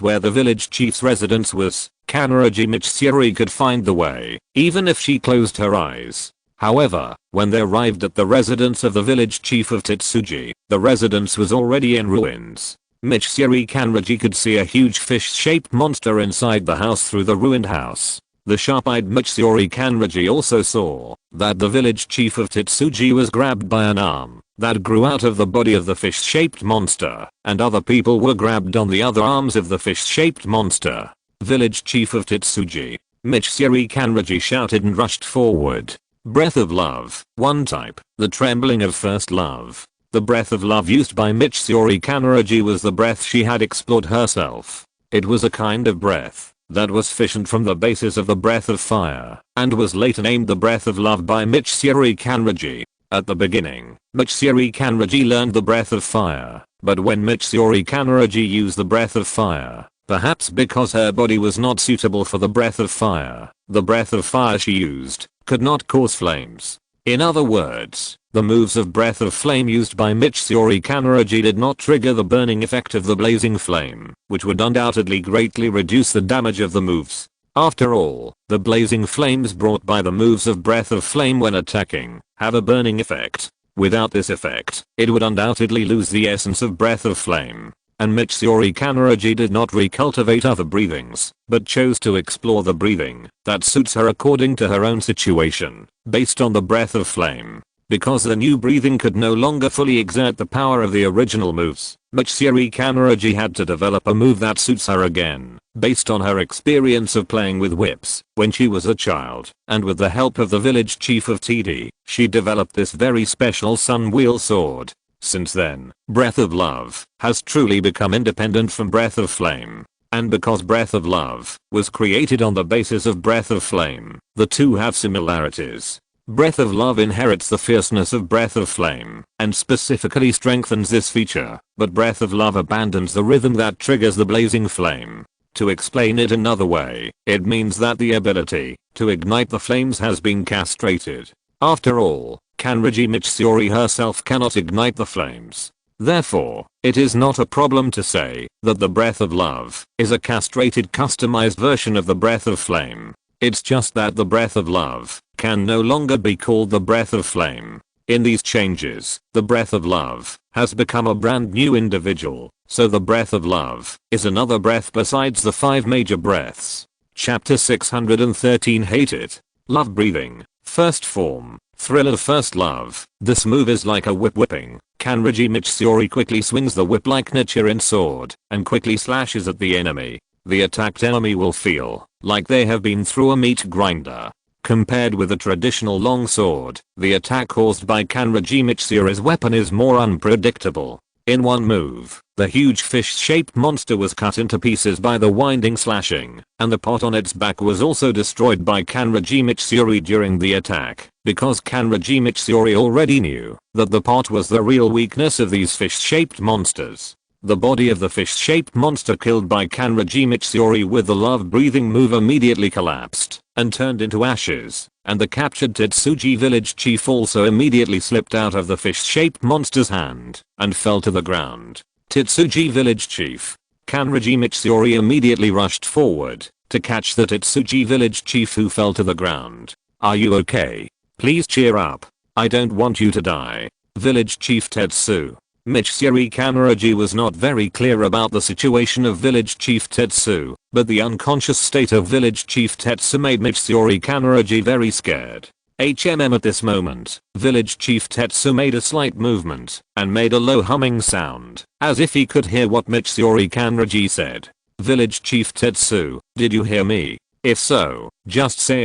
where the village chief's residence was, Kanroji Mitsuri could find the way, even if she closed her eyes. However, when they arrived at the residence of the village chief of Titsuji, the residence was already in ruins. Mitsuri Kanroji could see a huge fish-shaped monster inside the house through the ruined house. The sharp-eyed Mitsuri Kanroji also saw that the village chief of Titsuji was grabbed by an arm that grew out of the body of the fish-shaped monster, and other people were grabbed on the other arms of the fish-shaped monster. Village chief of Titsuji, Mitsuri Kanroji shouted and rushed forward. Breath of love, one type, the trembling of first love. The breath of love used by Mitsuri Kanroji was the breath she had explored herself. It was a kind of breath that was fashioned from the basis of the breath of fire, and was later named the breath of love by Mitsuri Kanroji. At the beginning, Mitsuri Kanroji learned the breath of fire, but when Mitsuri Kanroji used the breath of fire, perhaps because her body was not suitable for the breath of fire, the breath of fire she used could not cause flames. In other words, the moves of breath of flame used by Mitsuri Kanroji did not trigger the burning effect of the blazing flame, which would undoubtedly greatly reduce the damage of the moves. After all, the blazing flames brought by the moves of breath of flame when attacking have a burning effect. Without this effect, it would undoubtedly lose the essence of breath of flame. And Mitsuri Kanroji did not recultivate other breathings, but chose to explore the breathing that suits her according to her own situation, based on the breath of flame. Because the new breathing could no longer fully exert the power of the original moves, Mitsuri Kanroji had to develop a move that suits her again, based on her experience of playing with whips when she was a child, and with the help of the village chief of TD, she developed this very special sun wheel sword. Since then, Breath of Love has truly become independent from Breath of Flame. And because Breath of Love was created on the basis of Breath of Flame, the two have similarities. Breath of Love inherits the fierceness of Breath of Flame, and specifically strengthens this feature, but Breath of Love abandons the rhythm that triggers the blazing flame. To explain it another way, it means that the ability to ignite the flames has been castrated. After all, Kanroji Mitsuri herself cannot ignite the flames. Therefore, it is not a problem to say that the Breath of Love is a castrated customized version of the Breath of Flame. It's just that the Breath of Love can no longer be called the Breath of Flame. In these changes, the Breath of Love has become a brand new individual, so the Breath of Love is another breath besides the 5 major breaths. Chapter 613 Hate It. Love Breathing. First form. Thrill of first love. This move is like a whipping. Kanroji Mitsuri quickly swings the whip-like Nichiren sword and quickly slashes at the enemy. The attacked enemy will feel like they have been through a meat grinder. Compared with a traditional long sword, the attack caused by Kanroji Mitsuri's weapon is more unpredictable. In one move, the huge fish-shaped monster was cut into pieces by the winding slashing, and the pot on its back was also destroyed by Kanroji Mitsuri during the attack, because Kanroji Mitsuri already knew that the pot was the real weakness of these fish-shaped monsters. The body of the fish-shaped monster killed by Kanroji Mitsuri with the love-breathing move immediately collapsed and turned into ashes, and the captured Titsuji village chief also immediately slipped out of the fish-shaped monster's hand and fell to the ground. Titsuji village chief. Kanroji Mitsuri immediately rushed forward to catch the Titsuji village chief who fell to the ground. Are you okay? Please cheer up. I don't want you to die. Village chief Tetsu. Mitsuri Kanroji was not very clear about the situation of village chief Tetsu, but the unconscious state of village chief Tetsu made Mitsuri Kanroji very scared. At this moment, village chief Tetsu made a slight movement and made a low humming sound, as if he could hear what Mitsuri Kanroji said. Village chief Tetsu, did you hear me? If so, just say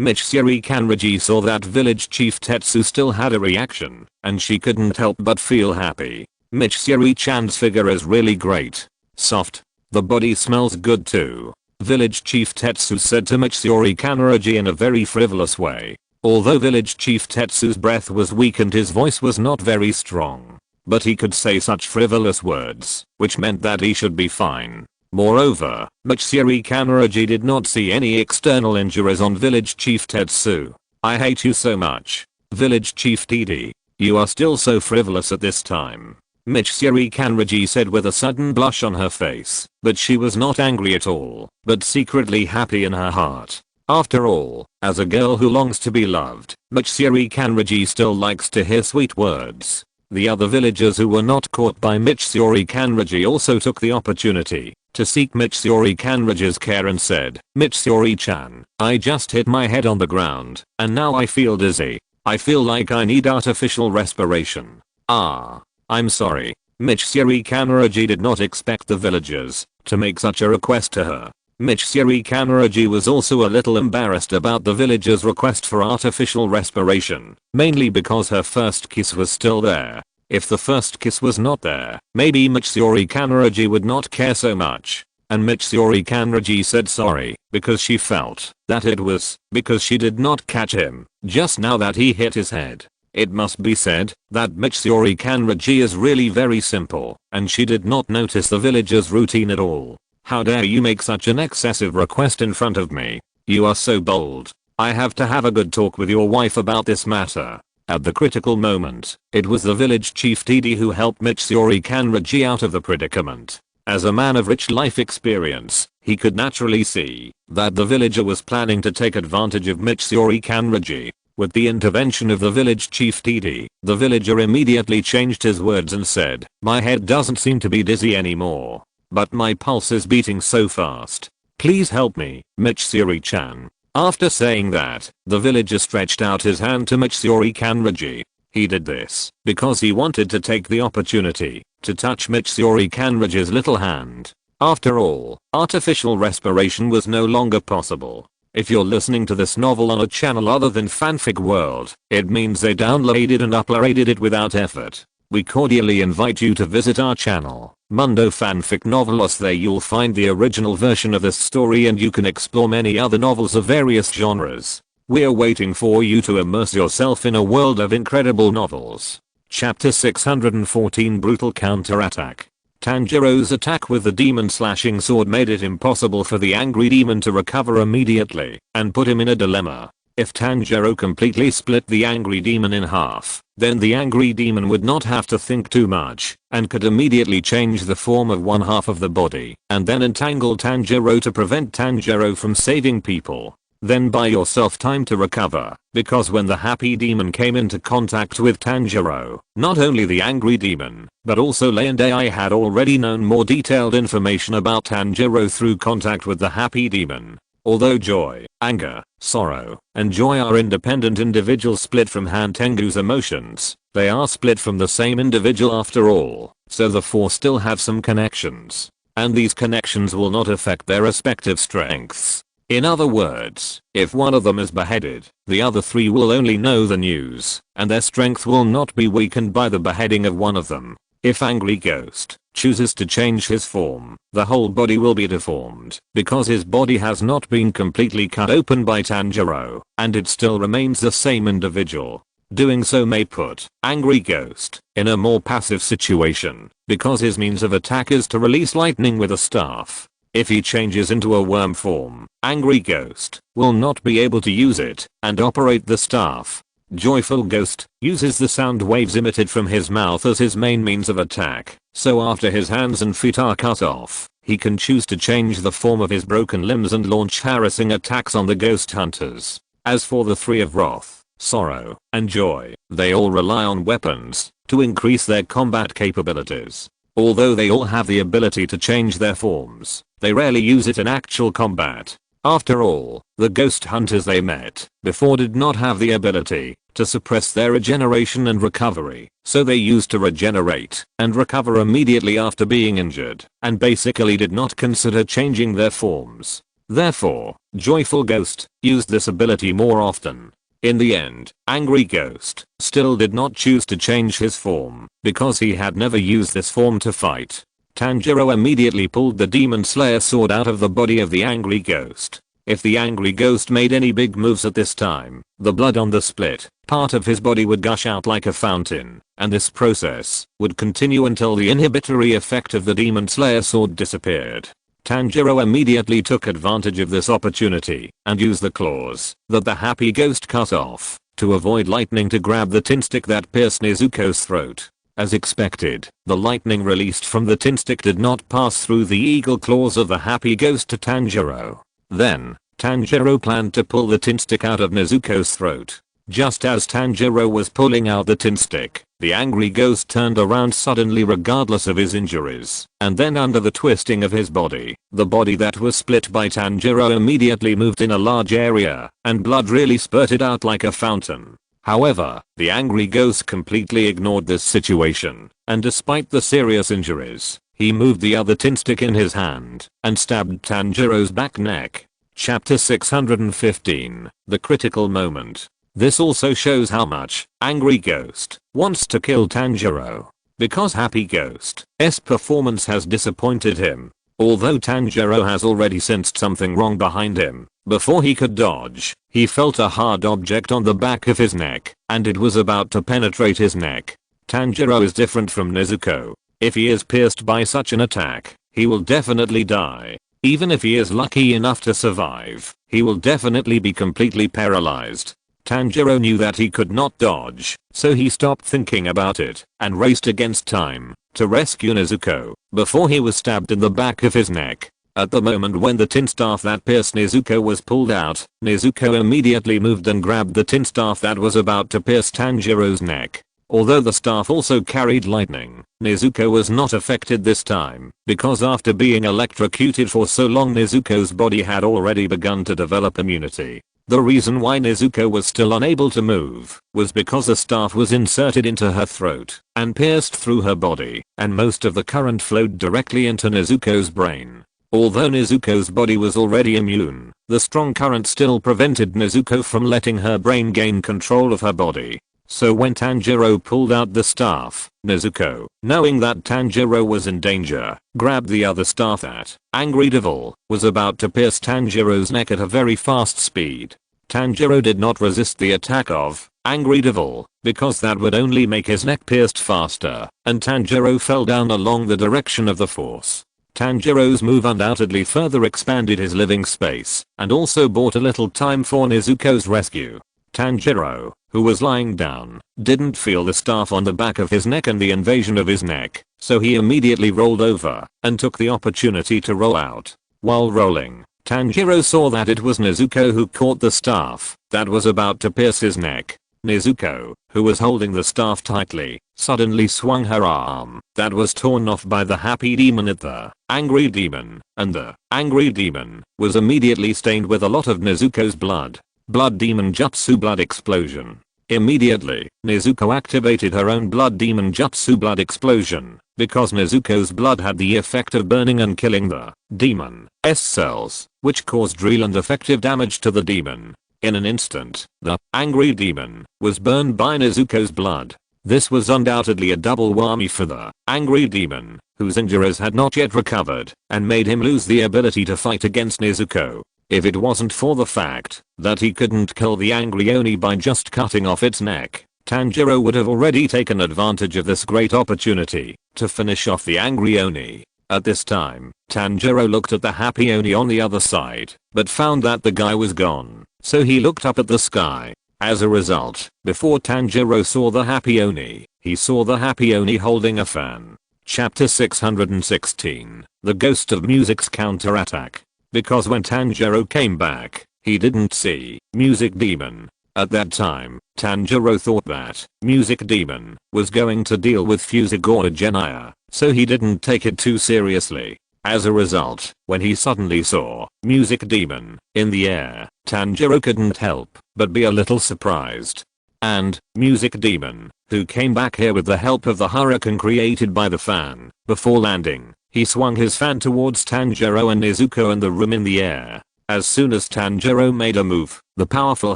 Mitsuri Kanroji saw that village chief Tetsu still had a reaction, and she couldn't help but feel happy. Mitsuri-chan's figure is really great. Soft. The body smells good too. Village chief Tetsu said to Mitsuri Kanroji in a very frivolous way. Although village chief Tetsu's breath was weak and his voice was not very strong, but he could say such frivolous words, which meant that he should be fine. Moreover, Mitsuri Kanroji did not see any external injuries on village chief Tetsu. I hate you so much. Village chief TD. You are still so frivolous at this time. Mitsuri Kanroji said with a sudden blush on her face, but she was not angry at all, but secretly happy in her heart. After all, as a girl who longs to be loved, Mitsuri Kanroji still likes to hear sweet words. The other villagers who were not caught by Mitsuri Kanroji also took the opportunity to seek Mitsuri Kanroji's care and said, Mitsuri-chan, I just hit my head on the ground, and now I feel dizzy. I feel like I need artificial respiration. I'm sorry. Mitsuri Kanroji did not expect the villagers to make such a request to her. Mitsuri Kanroji was also a little embarrassed about the villagers' request for artificial respiration, mainly because her first kiss was still there. If the first kiss was not there, maybe Mitsuri Kanroji would not care so much. And Mitsuri Kanroji said sorry, because she felt that it was because she did not catch him just now that he hit his head. It must be said that Mitsuri Kanroji is really very simple, and she did not notice the villagers' routine at all. How dare you make such an excessive request in front of me? You are so bold. I have to have a good talk with your wife about this matter. At the critical moment, it was the village chief TD who helped Mitsuri Kanroji out of the predicament. As a man of rich life experience, he could naturally see that the villager was planning to take advantage of Mitsuri Kanroji. With the intervention of the village chief TD, the villager immediately changed his words and said, my head doesn't seem to be dizzy anymore. But my pulse is beating so fast. Please help me, Mitsuri-chan. After saying that, the villager stretched out his hand to Mitsuri Kanroji. He did this because he wanted to take the opportunity to touch Mitsuri Kanroji's little hand. After all, artificial respiration was no longer possible. If you're listening to this novel on a channel other than Fanfic World, it means they downloaded and uploaded it without effort. We cordially invite you to visit our channel, Mundo Fanfic Novelos. There you'll find the original version of this story and you can explore many other novels of various genres. We're waiting for you to immerse yourself in a world of incredible novels. Chapter 614 Brutal Counterattack. Tanjiro's attack with the demon slashing sword made it impossible for the angry demon to recover immediately and put him in a dilemma. If Tanjiro completely split the angry demon in half, then the angry demon would not have to think too much and could immediately change the form of one half of the body and then entangle Tanjiro to prevent Tanjiro from saving people. Then buy yourself time to recover, because when the happy demon came into contact with Tanjiro, not only the angry demon, but also Lei and Ai had already known more detailed information about Tanjiro through contact with the happy demon. Although joy, anger, sorrow, and joy are independent individuals split from Han Tengu's emotions, they are split from the same individual after all, so the four still have some connections. And these connections will not affect their respective strengths. In other words, if one of them is beheaded, the other three will only know the news, and their strength will not be weakened by the beheading of one of them. If Angry Ghost chooses to change his form, the whole body will be deformed, because his body has not been completely cut open by Tanjiro, and it still remains the same individual. Doing so may put Angry Ghost in a more passive situation, because his means of attack is to release lightning with a staff. If he changes into a worm form, Angry Ghost will not be able to use it and operate the staff. Joyful Ghost uses the sound waves emitted from his mouth as his main means of attack, so after his hands and feet are cut off, he can choose to change the form of his broken limbs and launch harassing attacks on the ghost hunters. As for the three of wrath, sorrow, and joy, they all rely on weapons to increase their combat capabilities. Although they all have the ability to change their forms, they rarely use it in actual combat. After all, the ghost hunters they met before did not have the ability to suppress their regeneration and recovery, so they used to regenerate and recover immediately after being injured, and basically did not consider changing their forms. Therefore, Joyful Ghost used this ability more often. In the end, Angry Ghost still did not choose to change his form, because he had never used this form to fight. Tanjiro immediately pulled the Demon Slayer sword out of the body of the Angry Ghost. If the angry ghost made any big moves at this time, the blood on the split part of his body would gush out like a fountain, and this process would continue until the inhibitory effect of the Demon Slayer sword disappeared. Tanjiro immediately took advantage of this opportunity and used the claws that the happy ghost cut off to avoid lightning to grab the tin stick that pierced Nezuko's throat. As expected, the lightning released from the tin stick did not pass through the eagle claws of the happy ghost to Tanjiro. Then, Tanjiro planned to pull the tin stick out of Nezuko's throat. Just as Tanjiro was pulling out the tin stick, the angry ghost turned around suddenly regardless of his injuries, and then under the twisting of his body, the body that was split by Tanjiro immediately moved in a large area, and blood really spurted out like a fountain. However, the angry ghost completely ignored this situation, and despite the serious injuries, he moved the other tin stick in his hand and stabbed Tanjiro's back neck. Chapter 615, The Critical Moment. This also shows how much Angry Ghost wants to kill Tanjiro, because Happy Ghost's performance has disappointed him. Although Tanjiro has already sensed something wrong behind him, before he could dodge, he felt a hard object on the back of his neck, and it was about to penetrate his neck. Tanjiro is different from Nezuko. If he is pierced by such an attack, he will definitely die. Even if he is lucky enough to survive, he will definitely be completely paralyzed. Tanjiro knew that he could not dodge, so he stopped thinking about it and raced against time to rescue Nezuko before he was stabbed in the back of his neck. At the moment when the tin staff that pierced Nezuko was pulled out, Nezuko immediately moved and grabbed the tin staff that was about to pierce Tanjiro's neck. Although the staff also carried lightning, Nezuko was not affected this time, because after being electrocuted for so long Nezuko's body had already begun to develop immunity. The reason why Nezuko was still unable to move was because a staff was inserted into her throat and pierced through her body, and most of the current flowed directly into Nezuko's brain. Although Nezuko's body was already immune, the strong current still prevented Nezuko from letting her brain gain control of her body. So when Tanjiro pulled out the staff, Nezuko, knowing that Tanjiro was in danger, grabbed the other staff that Angry Devil was about to pierce Tanjiro's neck at a very fast speed. Tanjiro did not resist the attack of Angry Devil, because that would only make his neck pierced faster, and Tanjiro fell down along the direction of the force. Tanjiro's move undoubtedly further expanded his living space, and also bought a little time for Nezuko's rescue. Tanjiro, who was lying down, didn't feel the staff on the back of his neck and the invasion of his neck, so he immediately rolled over and took the opportunity to roll out. While rolling, Tanjiro saw that it was Nezuko who caught the staff that was about to pierce his neck. Nezuko, who was holding the staff tightly, suddenly swung her arm that was torn off by the happy demon at the angry demon, and the angry demon was immediately stained with a lot of Nezuko's blood. Blood Demon Jutsu Blood Explosion. Immediately, Nezuko activated her own Blood Demon Jutsu Blood Explosion, because Nezuko's blood had the effect of burning and killing the demon's cells, which caused real and effective damage to the demon. In an instant, the angry demon was burned by Nezuko's blood. This was undoubtedly a double whammy for the angry demon, whose injuries had not yet recovered, and made him lose the ability to fight against Nezuko. If it wasn't for the fact that he couldn't kill the angry Oni by just cutting off its neck, Tanjiro would have already taken advantage of this great opportunity to finish off the angry Oni. At this time, Tanjiro looked at the happy Oni on the other side, but found that the guy was gone, so he looked up at the sky. As a result, before Tanjiro saw the happy Oni, he saw the happy Oni holding a fan. Chapter 616, The Ghost of Music's Counterattack. Because when Tanjiro came back, he didn't see Music Demon. At that time, Tanjiro thought that Music Demon was going to deal with Fusegora Genia, so he didn't take it too seriously. As a result, when he suddenly saw Music Demon in the air, Tanjiro couldn't help but be a little surprised. And Music Demon, who came back here with the help of the hurricane created by the fan, before landing, he swung his fan towards Tanjiro and Nezuko and the room in the air. As soon as Tanjiro made a move, the powerful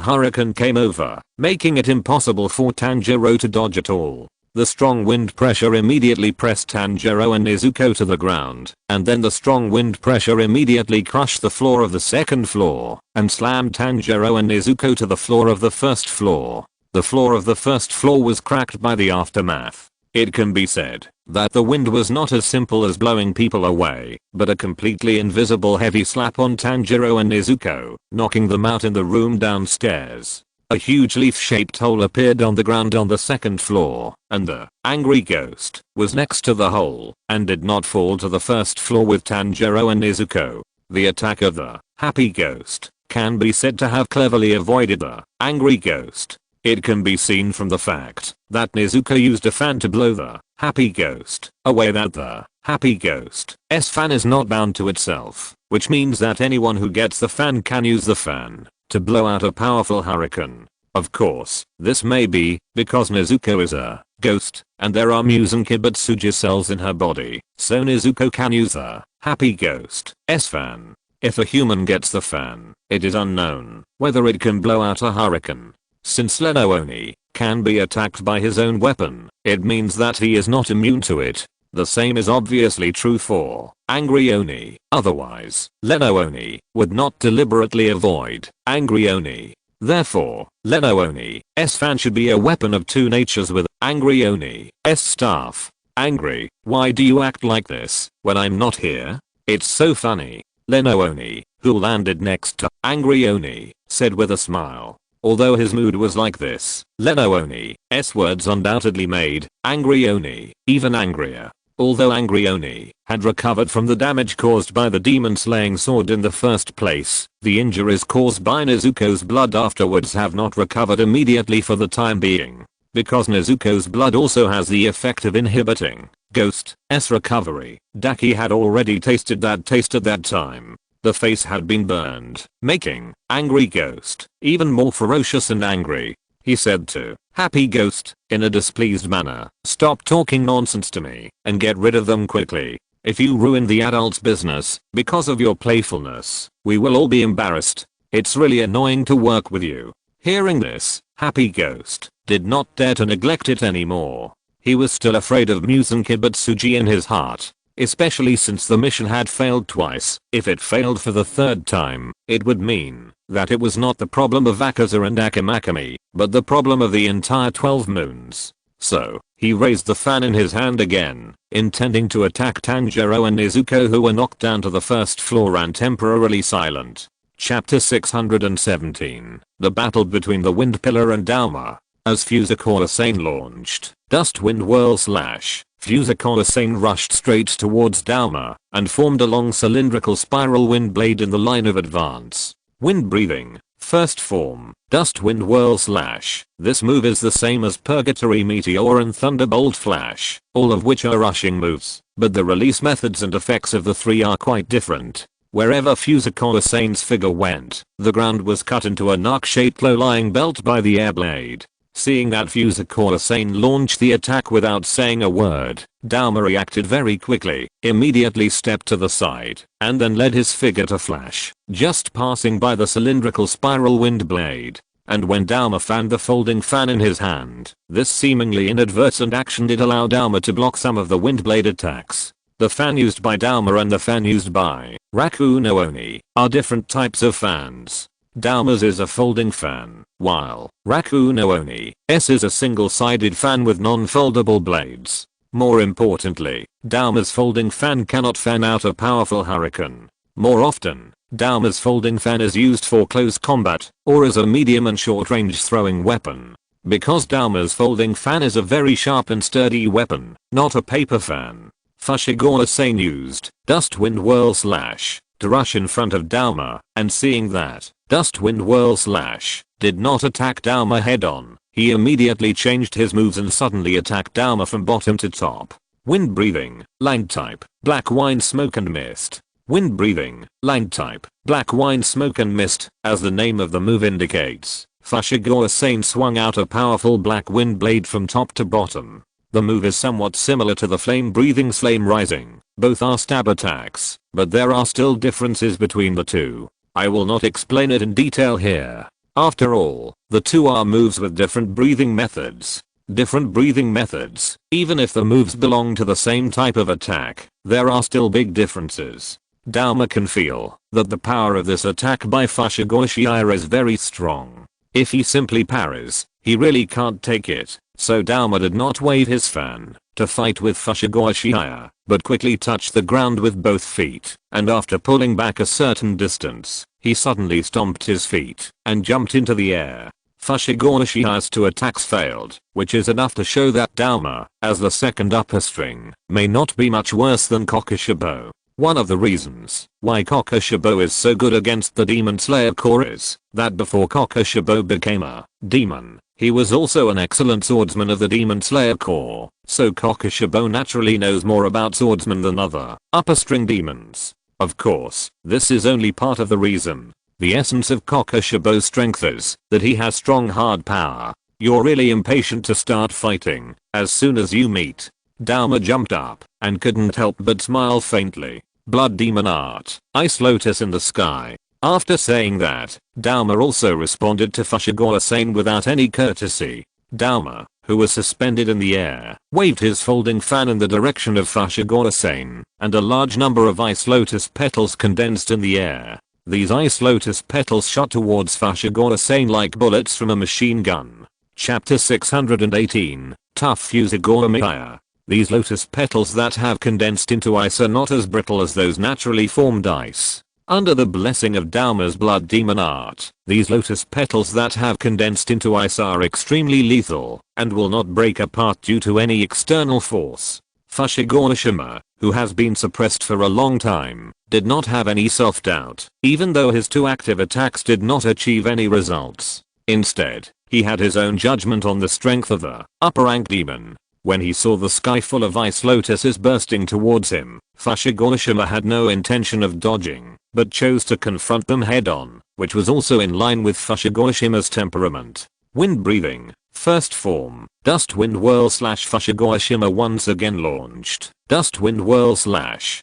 hurricane came over, making it impossible for Tanjiro to dodge at all. The strong wind pressure immediately pressed Tanjiro and Nezuko to the ground, and then the strong wind pressure immediately crushed the floor of the second floor, and slammed Tanjiro and Nezuko to the floor of the first floor. The floor of the first floor was cracked by the aftermath. It can be said that the wind was not as simple as blowing people away, but a completely invisible heavy slap on Tanjiro and Nezuko, knocking them out in the room downstairs. A huge leaf-shaped hole appeared on the ground on the second floor, and the angry ghost was next to the hole and did not fall to the first floor with Tanjiro and Nezuko. The attack of the happy ghost can be said to have cleverly avoided the angry ghost. It can be seen from the fact that Nezuko used a fan to blow the happy ghost away, that the happy ghost's fan is not bound to itself, which means that anyone who gets the fan can use the fan to blow out a powerful hurricane. Of course, this may be because Nezuko is a ghost and there are Musen Kibutsuji cells in her body, so Nezuko can use the happy ghost's fan. If a human gets the fan, it is unknown whether it can blow out a hurricane. Since Leno Oni can be attacked by his own weapon, it means that he is not immune to it. The same is obviously true for Angry Oni, otherwise Leno Oni would not deliberately avoid Angry Oni. Therefore, Leno Oni's fan should be a weapon of two natures with Angry Oni's staff. Angry, why do you act like this when I'm not here? It's so funny. Leno Oni, who landed next to Angry Oni, said with a smile. Although his mood was like this, Leno Oni's words undoubtedly made Angry Oni even angrier. Although Angry Oni had recovered from the damage caused by the demon-slaying sword in the first place, the injuries caused by Nezuko's blood afterwards have not recovered immediately for the time being. Because Nezuko's blood also has the effect of inhibiting Ghost's recovery, Daki had already tasted that taste at that time. The face had been burned, making Angry Ghost even more ferocious and angry. He said to Happy Ghost, in a displeased manner, "Stop talking nonsense to me and get rid of them quickly. If you ruin the adults' business because of your playfulness, we will all be embarrassed. It's really annoying to work with you." Hearing this, Happy Ghost did not dare to neglect it anymore. He was still afraid of Musen Kibutsuji in his heart, especially since the mission had failed twice. If it failed for the third time, it would mean that it was not the problem of Akaza and Akamakami, but the problem of the entire 12 moons. So, he raised the fan in his hand again, intending to attack Tanjiro and Nezuko, who were knocked down to the first floor and temporarily silent. Chapter 617. The battle between the Wind Pillar and Dauma. As Fusakura Sane launched Dust Wind Whirl Slash, Fusakura Sane rushed straight towards Dauma and formed a long cylindrical spiral wind blade in the line of advance. Wind breathing. First form, Dust Wind Whirl Slash. This move is the same as Purgatory Meteor and Thunderbolt Flash, all of which are rushing moves, but the release methods and effects of the three are quite different. Wherever Fusakura Sane's figure went, the ground was cut into a narc-shaped low-lying belt by the air blade. Seeing that Fusakura Sane launched the attack without saying a word, Dauma reacted very quickly, immediately stepped to the side, and then led his figure to flash, just passing by the cylindrical spiral wind blade. And when Dauma fanned the folding fan in his hand, this seemingly inadvertent action did allow Dauma to block some of the wind blade attacks. The fan used by Dauma and the fan used by Raku no Oni are different types of fans. Dauma's is a folding fan, while Raku no Oni's is a single-sided fan with non-foldable blades. More importantly, Dauma's folding fan cannot fan out a powerful hurricane. More often, Dauma's folding fan is used for close combat, or as a medium and short-range throwing weapon. Because Dauma's folding fan is a very sharp and sturdy weapon, not a paper fan, Fushiguro Sane used Dust Wind Whirl Slash to rush in front of Dauma, and seeing that Dust Wind Whirl Slash did not attack Dauma head-on, he immediately changed his moves and suddenly attacked Dauma from bottom to top. Wind breathing, line type, black wine smoke and mist. Wind breathing, line type, black wine smoke and mist, as the name of the move indicates. Fushiguro Sane swung out a powerful black wind blade from top to bottom. The move is somewhat similar to the flame breathing flame rising. Both are stab attacks, but there are still differences between the two. I will not explain it in detail here. After all, the two are moves with different breathing methods. different breathing methods. Even if the moves belong to the same type of attack, there are still big differences. Dauma can feel that the power of this attack by Fushiguro is very strong. If he simply parries, he really can't take it, so Dauma did not wave his fan to fight with Fushiguro, but quickly touched the ground with both feet, and after pulling back a certain distance, he suddenly stomped his feet and jumped into the air. Fushiguro-shi's 2 attacks failed, which is enough to show that Dauma, as the second upper string, may not be much worse than Kokushibo. One of the reasons why Kokushibo is so good against the Demon Slayer core is that before Kokushibo became a demon, he was also an excellent swordsman of the Demon Slayer core, so Kokushibo naturally knows more about swordsmen than other upper string demons. Of course, this is only part of the reason. The essence of Kokushibo's strength is that he has strong hard power. You're really impatient to start fighting as soon as you meet. Dauma jumped up and couldn't help but smile faintly. Blood demon art, Ice Lotus in the sky. After saying that, Dauma also responded to Fushiguro-san without any courtesy. Dauma, who was suspended in the air, waved his folding fan in the direction of Fushiguro-san, and a large number of Ice Lotus petals condensed in the air. These Ice Lotus petals shot towards Fushiguro-san like bullets from a machine gun. Chapter 618, Tough Fushiguro-miya. These lotus petals that have condensed into ice are not as brittle as those naturally formed ice. Under the blessing of Dauma's blood demon art, these lotus petals that have condensed into ice are extremely lethal and will not break apart due to any external force. Fushiguro, who has been suppressed for a long time, did not have any self-doubt, even though his 2 active attacks did not achieve any results. Instead, he had his own judgment on the strength of the upper rank demon. When he saw the sky full of ice lotuses bursting towards him, Fushiguro had no intention of dodging, but chose to confront them head-on, which was also in line with Fushiguro-shima's temperament. Wind breathing, first form, Dust Wind Whirl / Fushiguro once again launched Dust Wind Whirl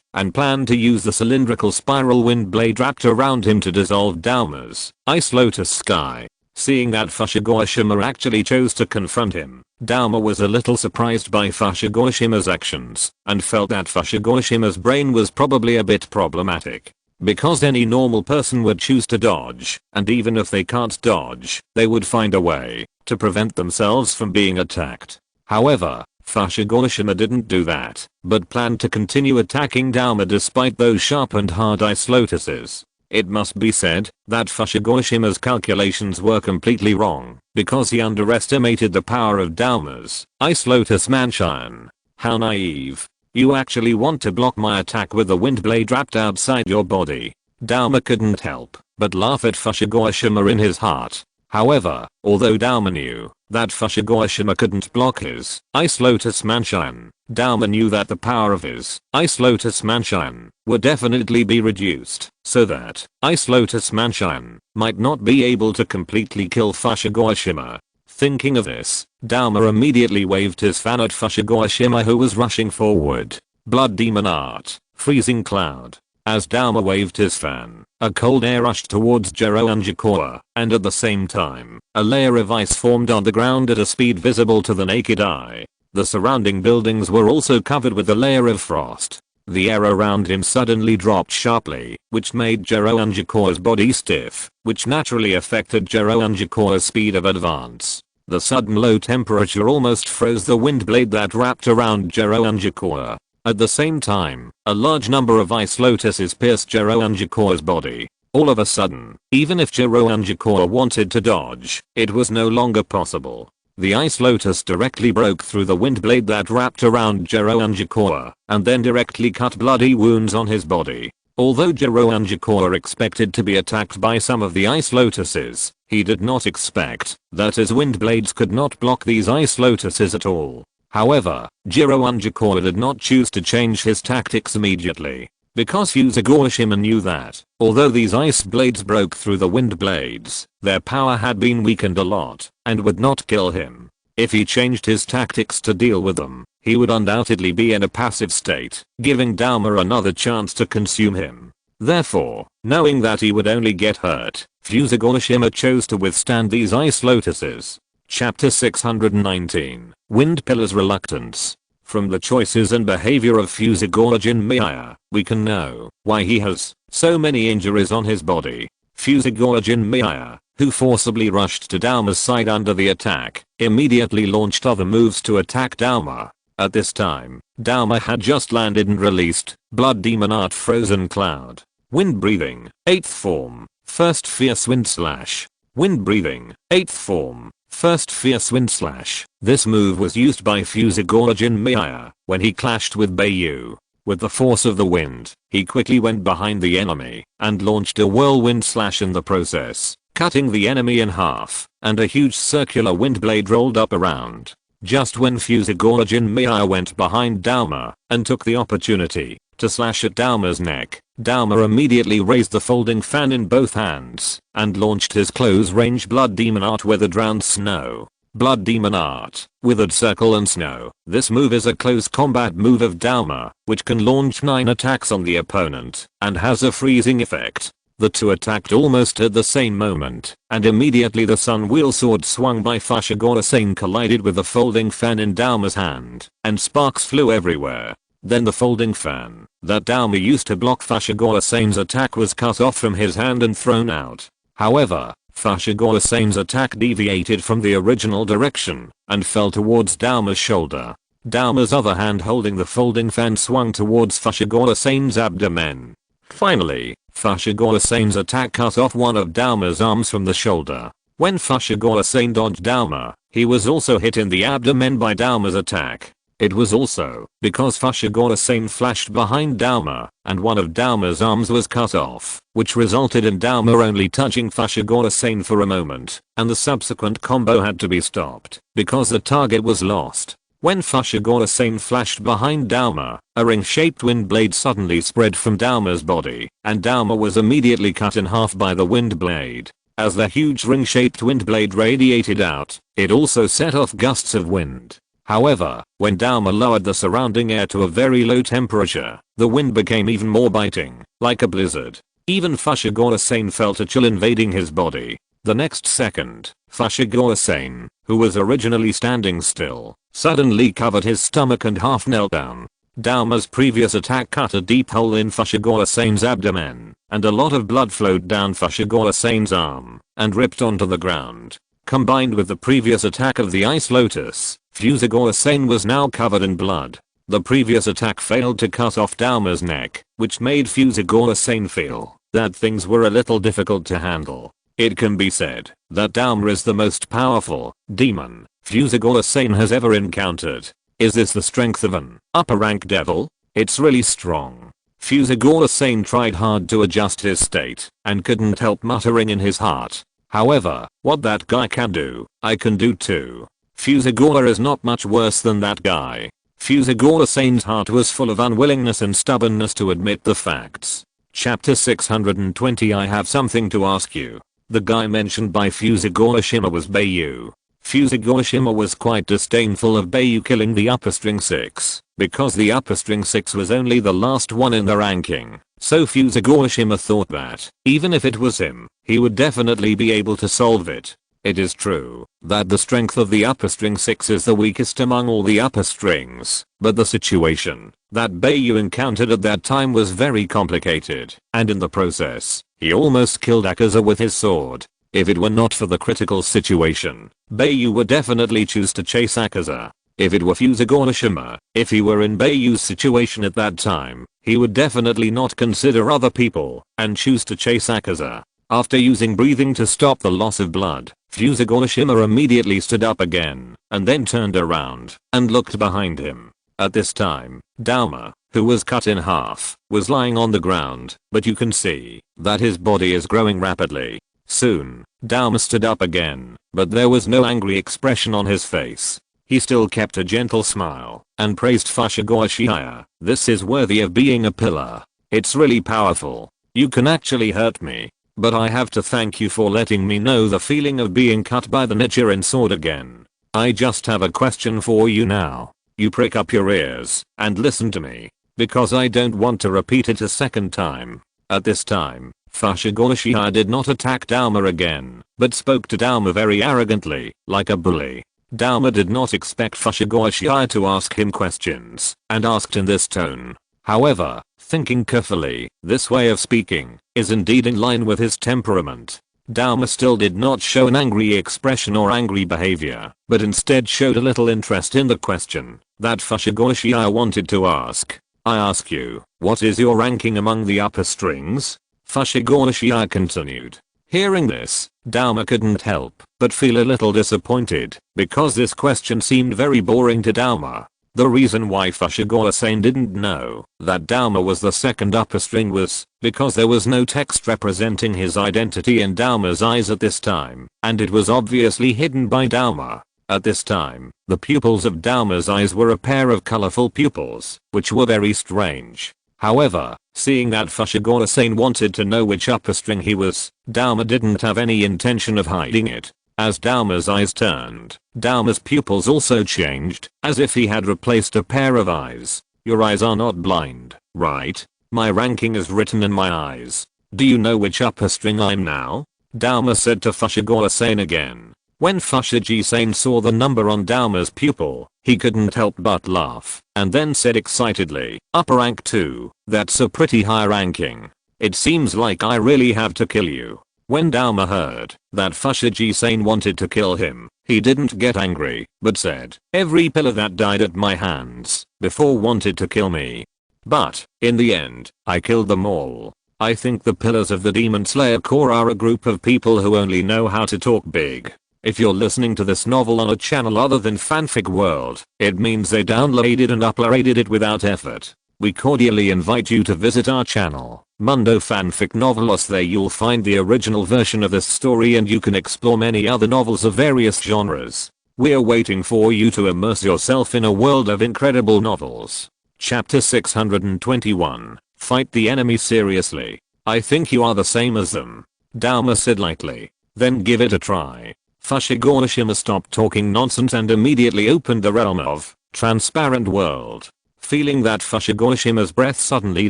/ and planned to use the cylindrical spiral wind blade wrapped around him to dissolve Dauma's Ice Lotus sky. Seeing that Fushiguro actually chose to confront him, Dauma was a little surprised by Fushiguro-shima's actions and felt that Fushiguro-shima's brain was probably a bit problematic. Because any normal person would choose to dodge, and even if they can't dodge, they would find a way to prevent themselves from being attacked. However, Fushiguro didn't do that, but planned to continue attacking Dauma despite those sharp and hard ice lotuses. It must be said that Fushiguro-shima's calculations were completely wrong, because he underestimated the power of Dauma's Ice Lotus Manshine. How naive. You actually want to block my attack with a wind blade wrapped outside your body. Dauma couldn't help but laugh at Fushiguro in his heart. However, although Dauma knew that Fushiguro couldn't block his Ice Lotus Manshine, Dauma knew that the power of his Ice Lotus Manshine would definitely be reduced, so that Ice Lotus Manshine might not be able to completely kill Fushiguro. Thinking of this, Dauma immediately waved his fan at Fushiguro, who was rushing forward. Blood demon art, Freezing Cloud. As Dauma waved his fan, a cold air rushed towards Jirounjikoa, and at the same time, a layer of ice formed on the ground at a speed visible to the naked eye. The surrounding buildings were also covered with a layer of frost. The air around him suddenly dropped sharply, which made Jirounjikoa's body stiff, which naturally affected Jirounjikoa's speed of advance. The sudden low temperature almost froze the wind blade that wrapped around Jirounjikoa. At the same time, a large number of ice lotuses pierced Jirounjikoa's body. All of a sudden, even if Jirounjikoa wanted to dodge, it was no longer possible. The ice lotus directly broke through the wind blade that wrapped around Jirounjikoa, and then directly cut bloody wounds on his body. Although Jirounjikoa expected to be attacked by some of the ice lotuses, he did not expect that his wind blades could not block these ice lotuses at all. However, Jirounjikoa did not choose to change his tactics immediately, because Fushiguro knew that, although these ice blades broke through the wind blades, their power had been weakened a lot, and would not kill him. If he changed his tactics to deal with them, he would undoubtedly be in a passive state, giving Dauma another chance to consume him. Therefore, knowing that he would only get hurt, Fushiguro chose to withstand these ice lotuses. Chapter 619. Wind Pillar's Reluctance. From the choices and behavior of Fusagora Jinmiya, we can know why he has so many injuries on his body. Fusagora Jinmiya, who forcibly rushed to Dauma's side under the attack, immediately launched other moves to attack Dauma. At this time, Dauma had just landed and released Blood Demon Art Frozen Cloud. Wind Breathing, 8th form, First Fierce Wind Slash. Wind Breathing, 8th form, First Fierce Wind Slash. This move was used by Fusagora Jinmiya when he clashed with Bai Yu. With the force of the wind, he quickly went behind the enemy and launched a whirlwind slash in the process, cutting the enemy in half, and a huge circular wind blade rolled up around. Just when Fusagora Jinmiya went behind Dauma and took the opportunity to slash at Dauma's neck, Dauma immediately raised the folding fan in both hands and launched his close-range Blood Demon Art Withered Round Snow. Blood Demon Art, Withered Circle and Snow. This move is a close combat move of Dauma, which can launch 9 attacks on the opponent and has a freezing effect. The two attacked almost at the same moment, and immediately the Sun Wheel Sword swung by Fusagora-san collided with the folding fan in Dauma's hand, and sparks flew everywhere. Then the folding fan that Dauma used to block Fusagora-san's attack was cut off from his hand and thrown out. However, Fusagora-san's attack deviated from the original direction and fell towards Dauma's shoulder. Dauma's other hand holding the folding fan swung towards Fusagora-san's abdomen. Finally, Fusagora-san's attack cut off one of Dauma's arms from the shoulder. When Fusagora-san dodged Dauma, he was also hit in the abdomen by Dauma's attack. It was also because Fusagora-san flashed behind Dauma and one of Dauma's arms was cut off, which resulted in Dauma only touching Fusagora-san for a moment, and the subsequent combo had to be stopped because the target was lost. When Fusagora-san flashed behind Dauma, a ring-shaped wind blade suddenly spread from Dauma's body, and Dauma was immediately cut in half by the wind blade. As the huge ring-shaped wind blade radiated out, it also set off gusts of wind. However, when Dauma lowered the surrounding air to a very low temperature, the wind became even more biting, like a blizzard. Even Fusagora-san felt a chill invading his body. The next second, Fusagora-san, who was originally standing still, suddenly covered his stomach and half knelt down. Dauma's previous attack cut a deep hole in Fusagora-san's abdomen, and a lot of blood flowed down Fusagora-san's arm and ripped onto the ground. Combined with the previous attack of the Ice Lotus, Fusagora-san was now covered in blood. The previous attack failed to cut off Dauma's neck, which made Fusagora-san feel that things were a little difficult to handle. It can be said that Dauma is the most powerful demon Fusagora-san has ever encountered. Is this the strength of an upper rank devil? It's really strong. Fusagora-san tried hard to adjust his state and couldn't help muttering in his heart. However, what that guy can do, I can do too. Fusagora is not much worse than that guy. Fusagora-san's heart was full of unwillingness and stubbornness to admit the facts. Chapter 620. I have something to ask you. The guy mentioned by Fusagora-shima was Bai Yu. Fusagora-shima was quite disdainful of Bai Yu killing the upper string 6, because the upper string 6 was only the last one in the ranking. So Fusagora-shima thought that, even if it was him, he would definitely be able to solve it. It is true that the strength of the upper string 6 is the weakest among all the upper strings, but the situation that Bai Yu encountered at that time was very complicated, and in the process, he almost killed Akaza with his sword. If it were not for the critical situation, Bai Yu would definitely choose to chase Akaza. If it were Fusagora-shima, if he were in Bai Yu's situation at that time, he would definitely not consider other people and choose to chase Akaza. After using breathing to stop the loss of blood, Fusagora-shima immediately stood up again and then turned around and looked behind him. At this time, Dauma, who was cut in half, was lying on the ground, but you can see that his body is growing rapidly. Soon, Dauma stood up again, but there was no angry expression on his face. He still kept a gentle smile and praised Fusagora-shima. This is worthy of being a pillar. It's really powerful. You can actually hurt me, but I have to thank you for letting me know the feeling of being cut by the Nichiren sword again. I just have a question for you now. You prick up your ears and listen to me, because I don't want to repeat it a second time. At this time, Fushigi did not attack Dauma again, but spoke to Dauma very arrogantly, like a bully. Dauma did not expect Fushigi to ask him questions, and asked in this tone. However, thinking carefully, this way of speaking is indeed in line with his temperament. Dauma still did not show an angry expression or angry behavior, but instead showed a little interest in the question that Fushigi wanted to ask. I ask you, what is your ranking among the upper strings? Fushigi continued. Hearing this, Dauma couldn't help but feel a little disappointed, because this question seemed very boring to Dauma. The reason why Fushigi didn't know that Dauma was the second upper string was because there was no text representing his identity in Dauma's eyes at this time, and it was obviously hidden by Dauma. At this time, the pupils of Dauma's eyes were a pair of colorful pupils, which were very strange. However, seeing that Fushigi wanted to know which upper string he was, Dauma didn't have any intention of hiding it. As Dauma's eyes turned, Dauma's pupils also changed, as if he had replaced a pair of eyes. Your eyes are not blind, right? My ranking is written in my eyes. Do you know which upper string I'm now? Dauma said to Fushigi again. When Fushigi saw the number on Dauma's pupil, he couldn't help but laugh, and then said excitedly, upper rank 2, that's a pretty high ranking. It seems like I really have to kill you. When Dauma heard that Fushigi wanted to kill him, he didn't get angry, but said, every pillar that died at my hands before wanted to kill me. But, in the end, I killed them all. I think the pillars of the Demon Slayer Corps are a group of people who only know how to talk big. If you're listening to this novel on a channel other than Fanfic World, it means they downloaded and uploaded it without effort. We cordially invite you to visit our channel, Mundo Fanfic Novelos. There you'll find the original version of this story and you can explore many other novels of various genres. We're waiting for you to immerse yourself in a world of incredible novels. Chapter 621, Fight the enemy seriously. I think you are the same as them. Dauma said lightly. Then give it a try. Fushigi stopped talking nonsense and immediately opened the realm of transparent world. Feeling that Fushigishima's breath suddenly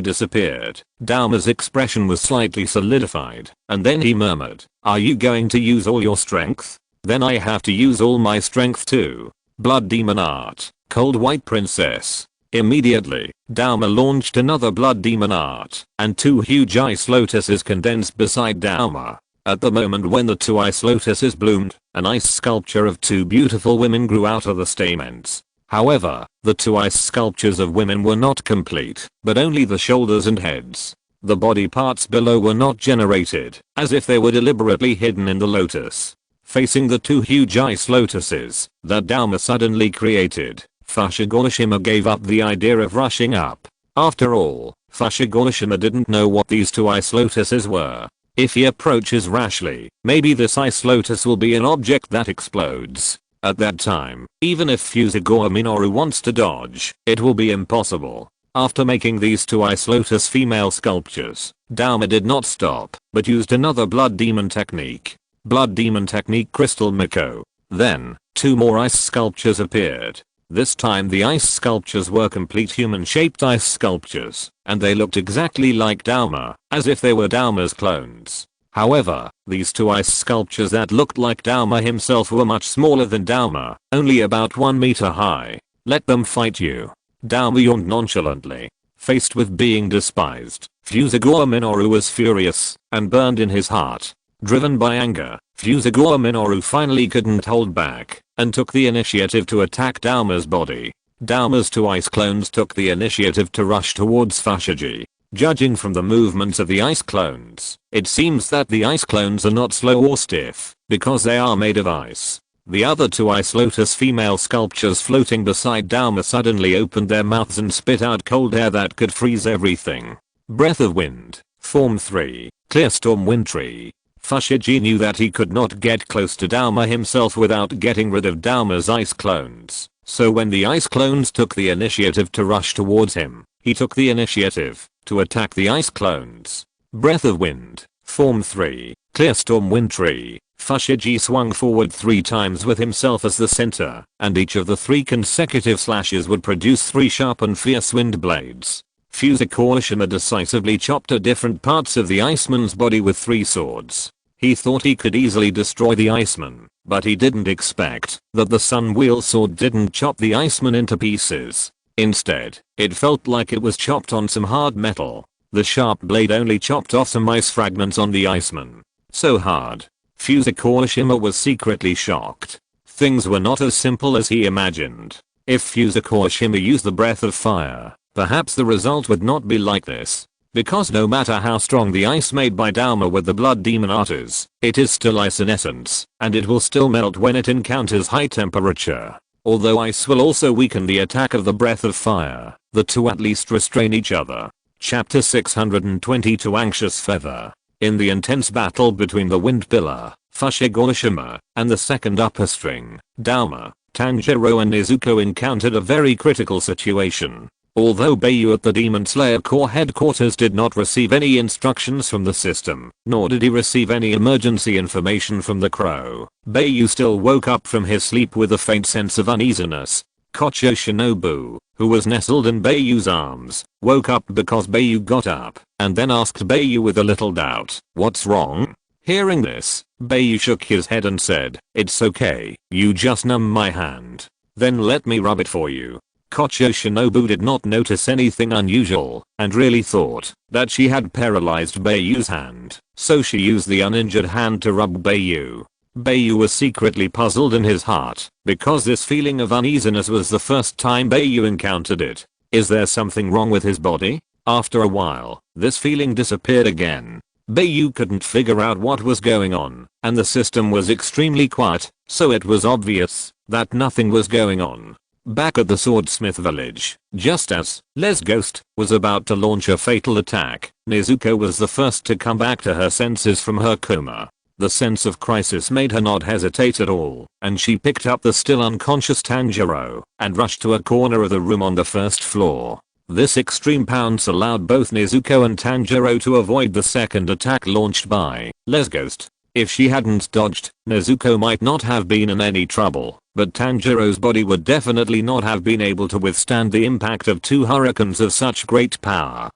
disappeared, Dauma's expression was slightly solidified, and then he murmured, are you going to use all your strength? Then I have to use all my strength too. Blood Demon Art, Cold White Princess. Immediately, Dauma launched another Blood Demon Art, and two huge ice lotuses condensed beside Dauma. At the moment when the two ice lotuses bloomed, an ice sculpture of two beautiful women grew out of the stamens. However, the two ice sculptures of women were not complete, but only the shoulders and heads. The body parts below were not generated, as if they were deliberately hidden in the lotus. Facing the two huge ice lotuses that Dauma suddenly created, Fushigi gave up the idea of rushing up. After all, Fushigi didn't know what these two ice lotuses were. If he approaches rashly, maybe this ice lotus will be an object that explodes. At that time, even if Fushigi Minoru wants to dodge, it will be impossible. After making these two ice lotus female sculptures, Dauma did not stop, but used another blood demon technique. Blood demon technique Crystal Miko. Then, two more ice sculptures appeared. This time the ice sculptures were complete human-shaped ice sculptures, and they looked exactly like Dauma, as if they were Dauma's clones. However, these two ice sculptures that looked like Dauma himself were much smaller than Dauma, only about 1 meter high. Let them fight you. Dauma yawned nonchalantly. Faced with being despised, Fushigi Minoru was furious, and burned in his heart. Driven by anger, Fushigi Minoru finally couldn't hold back, and took the initiative to attack Dauma's body. Dauma's two ice clones took the initiative to rush towards Fushigi. Judging from the movements of the ice clones, it seems that the ice clones are not slow or stiff, because they are made of ice. The other two ice lotus female sculptures floating beside Dauma suddenly opened their mouths and spit out cold air that could freeze everything. Breath of Wind, Form 3, Clear Storm Wintry. Fushigi knew that he could not get close to Dauma himself without getting rid of Dauma's ice clones, so when the ice clones took the initiative to rush towards him, he took the initiative to attack the ice clones. Breath of Wind, Form 3, Clear Storm Wintry. Fushigi swung forward 3 times with himself as the center, and each of the 3 consecutive slashes would produce 3 sharp and fierce wind blades. Kawashima decisively chopped at different parts of the Iceman's body with 3 swords. He thought he could easily destroy the Iceman, but he didn't expect that the Sun Wheel sword didn't chop the Iceman into pieces. Instead, it felt like it was chopped on some hard metal. The sharp blade only chopped off some ice fragments on the Iceman. So hard. Kawashima was secretly shocked. Things were not as simple as he imagined. If Kawashima used the breath of fire, perhaps the result would not be like this. Because no matter how strong the ice made by Dauma with the blood demon arters, it is still ice in essence, and it will still melt when it encounters high temperature. Although ice will also weaken the attack of the breath of fire, the two at least restrain each other. Chapter 622 Anxious Feather. In the intense battle between the Wind Pillar, Kawashima, and the second upper string, Dauma, Tanjiro and Nezuko encountered a very critical situation. Although Bai Yu at the Demon Slayer Corps headquarters did not receive any instructions from the system, nor did he receive any emergency information from the Crow, Bai Yu still woke up from his sleep with a faint sense of uneasiness. Kocho Shinobu, who was nestled in Bai Yu's arms, woke up because Bai Yu got up, and then asked Bai Yu with a little doubt, "What's wrong?" Hearing this, Bai Yu shook his head and said, "It's okay, you just numb my hand. Then let me rub it for you." Kocho Shinobu did not notice anything unusual, and really thought that she had paralyzed Bai Yu's hand, so she used the uninjured hand to rub Bai Yu. Bai Yu was secretly puzzled in his heart, because this feeling of uneasiness was the first time Bai Yu encountered it. Is there something wrong with his body? After a while, this feeling disappeared again. Bai Yu couldn't figure out what was going on, and the system was extremely quiet, so it was obvious that nothing was going on. Back at the Swordsmith village, just as Les Ghost was about to launch a fatal attack, Nezuko was the first to come back to her senses from her coma. The sense of crisis made her not hesitate at all, and she picked up the still unconscious Tanjiro and rushed to a corner of the room on the first floor. This extreme pounce allowed both Nezuko and Tanjiro to avoid the second attack launched by Les Ghost. If she hadn't dodged, Nezuko might not have been in any trouble, but Tanjiro's body would definitely not have been able to withstand the impact of 2 hurricanes of such great power.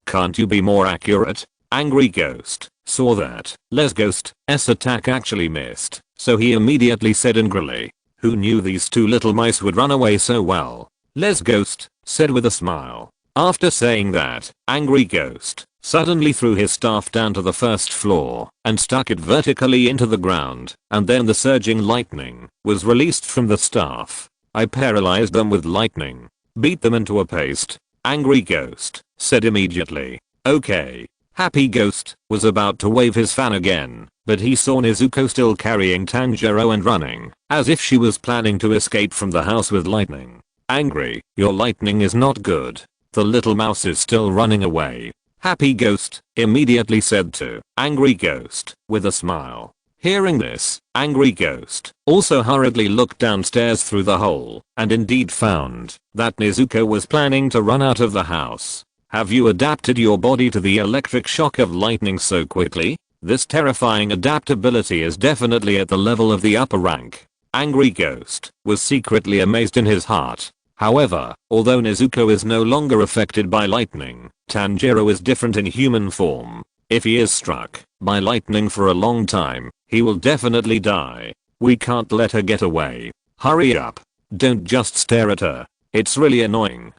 Can't you be more accurate? Angry Ghost saw that Les Ghost's attack actually missed, so he immediately said angrily, "Who knew these 2 little mice would run away so well?" Les Ghost said with a smile. After saying that, Angry Ghost suddenly threw his staff down to the first floor and stuck it vertically into the ground, and then the surging lightning was released from the staff. "I paralyzed them with lightning. Beat them into a paste," Angry Ghost said immediately. "Okay." Happy Ghost was about to wave his fan again, but he saw Nezuko still carrying Tanjiro and running, as if she was planning to escape from the house with lightning. "Angry, your lightning is not good. The little mouse is still running away," Happy Ghost immediately said to Angry Ghost with a smile. Hearing this, Angry Ghost also hurriedly looked downstairs through the hole and indeed found that Nezuko was planning to run out of the house. "Have you adapted your body to the electric shock of lightning so quickly? This terrifying adaptability is definitely at the level of the upper rank." Angry Ghost was secretly amazed in his heart. However, although Nezuko is no longer affected by lightning, Tanjiro is different in human form. If he is struck by lightning for a long time, he will definitely die. "We can't let her get away. Hurry up. Don't just stare at her. It's really annoying."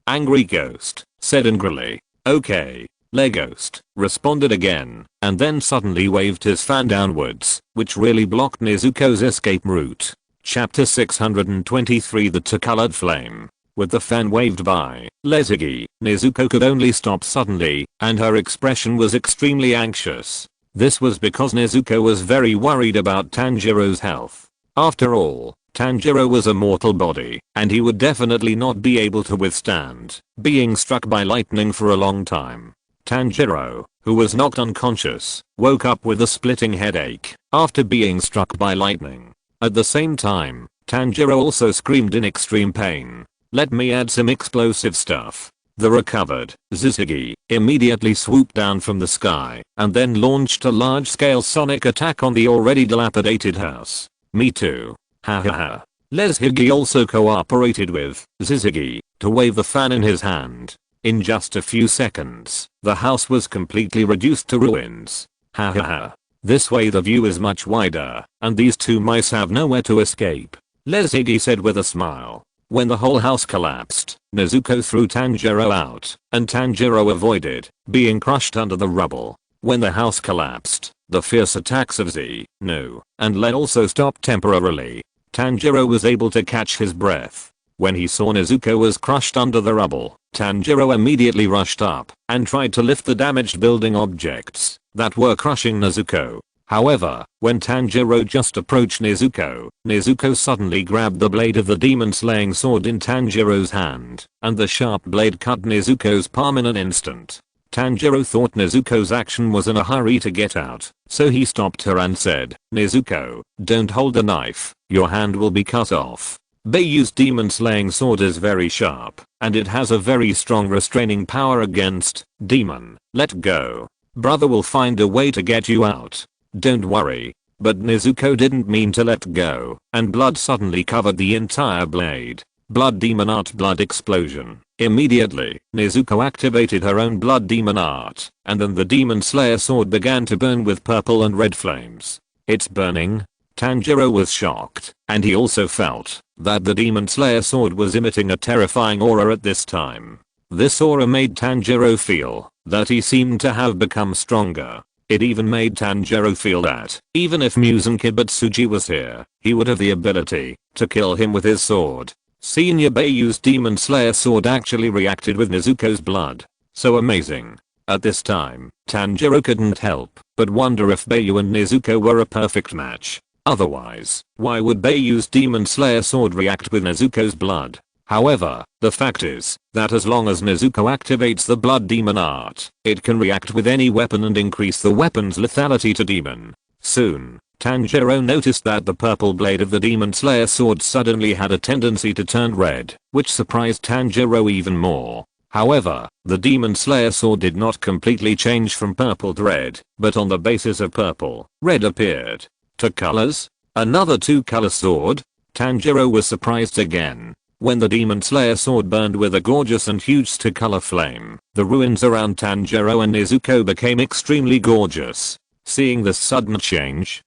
Angry Ghost said angrily. "Okay." Ghost responded again, and then suddenly waved his fan downwards, which really blocked Nezuko's escape route. Chapter 623 The Two-Colored Flame. With the fan waved by Lezigi, Nezuko could only stop suddenly, and her expression was extremely anxious. This was because Nezuko was very worried about Tanjiro's health. After all, Tanjiro was a mortal body, and he would definitely not be able to withstand being struck by lightning for a long time. Tanjiro, who was knocked unconscious, woke up with a splitting headache after being struck by lightning. At the same time, Tanjiro also screamed in extreme pain. "Let me add some explosive stuff." The recovered Zizigi immediately swooped down from the sky and then launched a large-scale sonic attack on the already dilapidated house. "Me too. Ha ha ha." Lezigi also cooperated with Zizigi to wave the fan in his hand. In just a few seconds, the house was completely reduced to ruins. Ha ha ha. This way the view is much wider, and these two mice have nowhere to escape. Lesigi said with a smile. When the whole house collapsed, Nezuko threw Tanjiro out, and Tanjiro avoided being crushed under the rubble. When the house collapsed, the fierce attacks of No and Len also stopped temporarily. Tanjiro was able to catch his breath. When he saw Nezuko was crushed under the rubble, Tanjiro immediately rushed up and tried to lift the damaged building objects that were crushing Nezuko. However, when Tanjiro just approached Nezuko, Nezuko suddenly grabbed the blade of the demon-slaying sword in Tanjiro's hand, and the sharp blade cut Nezuko's palm in an instant. Tanjiro thought Nezuko's action was in a hurry to get out, so he stopped her and said, "Nezuko, don't hold the knife, your hand will be cut off." Bai Yu's demon-slaying sword is very sharp, and it has a very strong restraining power against demon. Let go. Brother will find a way to get you out. Don't worry. But Nezuko didn't mean to let go, and blood suddenly covered the entire blade. Blood demon art blood explosion. Immediately, Nezuko activated her own blood demon art, and then the demon slayer sword began to burn with purple and red flames. It's burning? Tanjiro was shocked, and he also felt that the demon slayer sword was emitting a terrifying aura at this time. This aura made Tanjiro feel that he seemed to have become stronger. It even made Tanjiro feel that, even if Muzan Kibutsuji was here, he would have the ability to kill him with his sword. Senior Bai Yu's demon slayer sword actually reacted with Nezuko's blood. So amazing. At this time, Tanjiro couldn't help but wonder if Bai Yu and Nezuko were a perfect match. Otherwise, why would Bai Yu's demon slayer sword react with Nezuko's blood? However, the fact is that as long as Nezuko activates the blood demon art, it can react with any weapon and increase the weapon's lethality to demon. Soon, Tanjiro noticed that the purple blade of the demon slayer sword suddenly had a tendency to turn red, which surprised Tanjiro even more. However, the demon slayer sword did not completely change from purple to red, but on the basis of purple, red appeared. Two colors? Another two-color sword? Tanjiro was surprised again. When the demon slayer sword burned with a gorgeous and huge two-color flame, the ruins around Tanjiro and Nezuko became extremely gorgeous. Seeing this sudden change,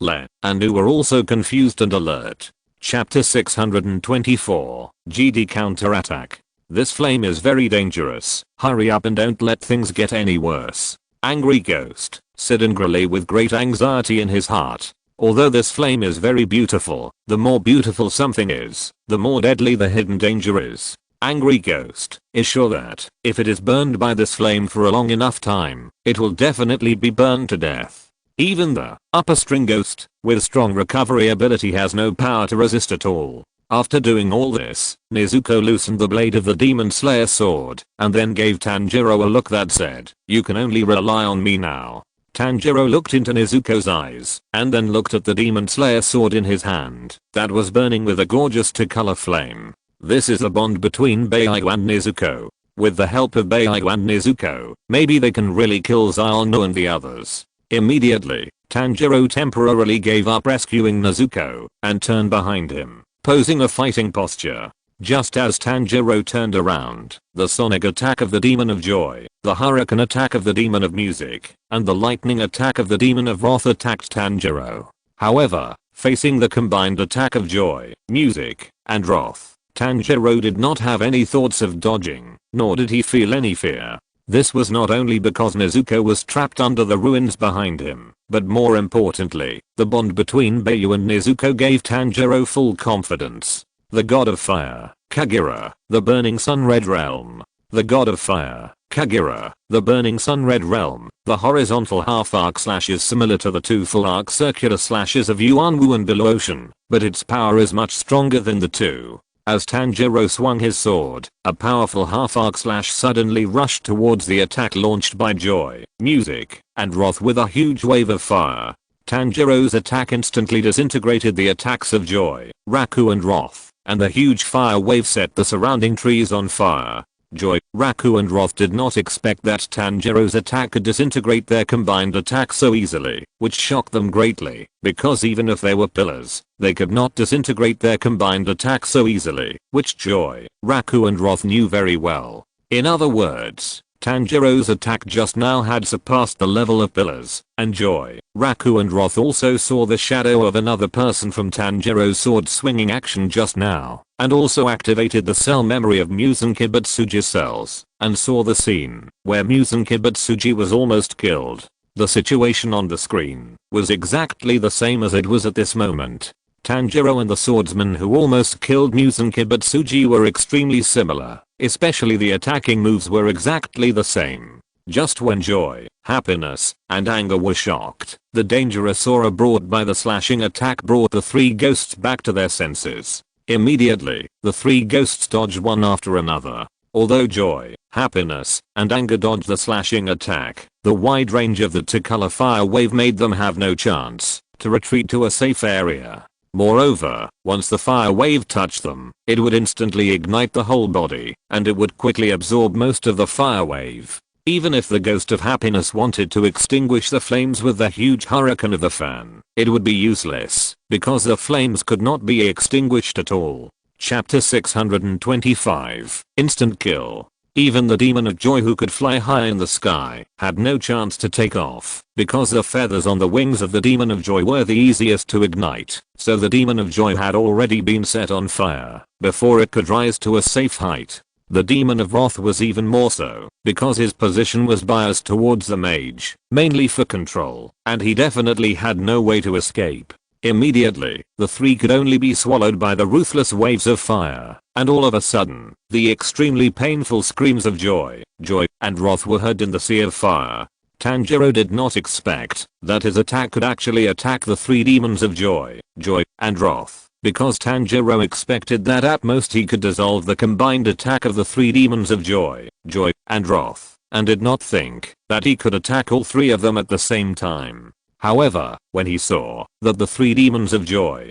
Len and Nu were also confused and alert. Chapter 624, GD Counterattack. This flame is very dangerous. Hurry up and don't let things get any worse. Angry Ghost said angrily with great anxiety in his heart. Although this flame is very beautiful, the more beautiful something is, the more deadly the hidden danger is. Angry Ghost is sure that if it is burned by this flame for a long enough time, it will definitely be burned to death. Even the upper string ghost with strong recovery ability has no power to resist at all. After doing all this, Nezuko loosened the blade of the demon slayer sword and then gave Tanjiro a look that said, "You can only rely on me now." Tanjiro looked into Nezuko's eyes and then looked at the demon slayer sword in his hand that was burning with a gorgeous two-color flame. This is a bond between Bai Yu and Nezuko. With the help of Bai Yu and Nezuko, maybe they can really kill Xiao and the others. Immediately, Tanjiro temporarily gave up rescuing Nezuko and turned behind him, posing a fighting posture. Just as Tanjiro turned around, the sonic attack of the demon of joy, the hurricane attack of the demon of music, and the lightning attack of the demon of wrath attacked Tanjiro. However, facing the combined attack of joy, music, and wrath, Tanjiro did not have any thoughts of dodging, nor did he feel any fear. This was not only because Nezuko was trapped under the ruins behind him, but more importantly, the bond between Bai Yu and Nezuko gave Tanjiro full confidence. The god of fire, Kagura, the burning sun red realm. The god of fire, Kagura, the burning sun red realm. The horizontal half arc slash is similar to the two full arc circular slashes of Yuanwu and Below Ocean, but its power is much stronger than the two. As Tanjiro swung his sword, a powerful half arc slash suddenly rushed towards the attack launched by joy, music, and wrath with a huge wave of fire. Tanjiro's attack instantly disintegrated the attacks of joy, Raku and wrath, and the huge fire wave set the surrounding trees on fire. Joy, Raku and wrath did not expect that Tanjiro's attack could disintegrate their combined attack so easily, which shocked them greatly, because even if they were pillars, they could not disintegrate their combined attack so easily, which Joy, Raku and wrath knew very well. In other words, Tanjiro's attack just now had surpassed the level of pillars, and Joy, Raku and Roth also saw the shadow of another person from Tanjiro's sword swinging action just now, and also activated the cell memory of Muzan Kibutsuji's cells, and saw the scene where Muzan Kibutsuji was almost killed. The situation on the screen was exactly the same as it was at this moment. Tanjiro and the swordsman who almost killed Muzan Kibutsuji were extremely similar, especially the attacking moves were exactly the same. Just when joy, happiness, and anger were shocked, the dangerous aura brought by the slashing attack brought the three ghosts back to their senses. Immediately, the three ghosts dodged one after another. Although joy, happiness, and anger dodged the slashing attack, the wide range of the two-color fire wave made them have no chance to retreat to a safe area. Moreover, once the fire wave touched them, it would instantly ignite the whole body, and it would quickly absorb most of the fire wave. Even if the ghost of happiness wanted to extinguish the flames with the huge hurricane of the fan, it would be useless, because the flames could not be extinguished at all. Chapter 625. Instant kill. Even the demon of joy who could fly high in the sky had no chance to take off, because the feathers on the wings of the demon of joy were the easiest to ignite, so the demon of joy had already been set on fire before it could rise to a safe height. The demon of wrath was even more so, because his position was biased towards the mage, mainly for control, and he definitely had no way to escape. Immediately, the three could only be swallowed by the ruthless waves of fire, and all of a sudden, the extremely painful screams of joy, and wrath were heard in the sea of fire. Tanjiro did not expect that his attack could actually attack the three demons of joy, and wrath, because Tanjiro expected that at most he could dissolve the combined attack of the three demons of joy, and wrath, and did not think that he could attack all three of them at the same time. However, when he saw that the three demons of joy,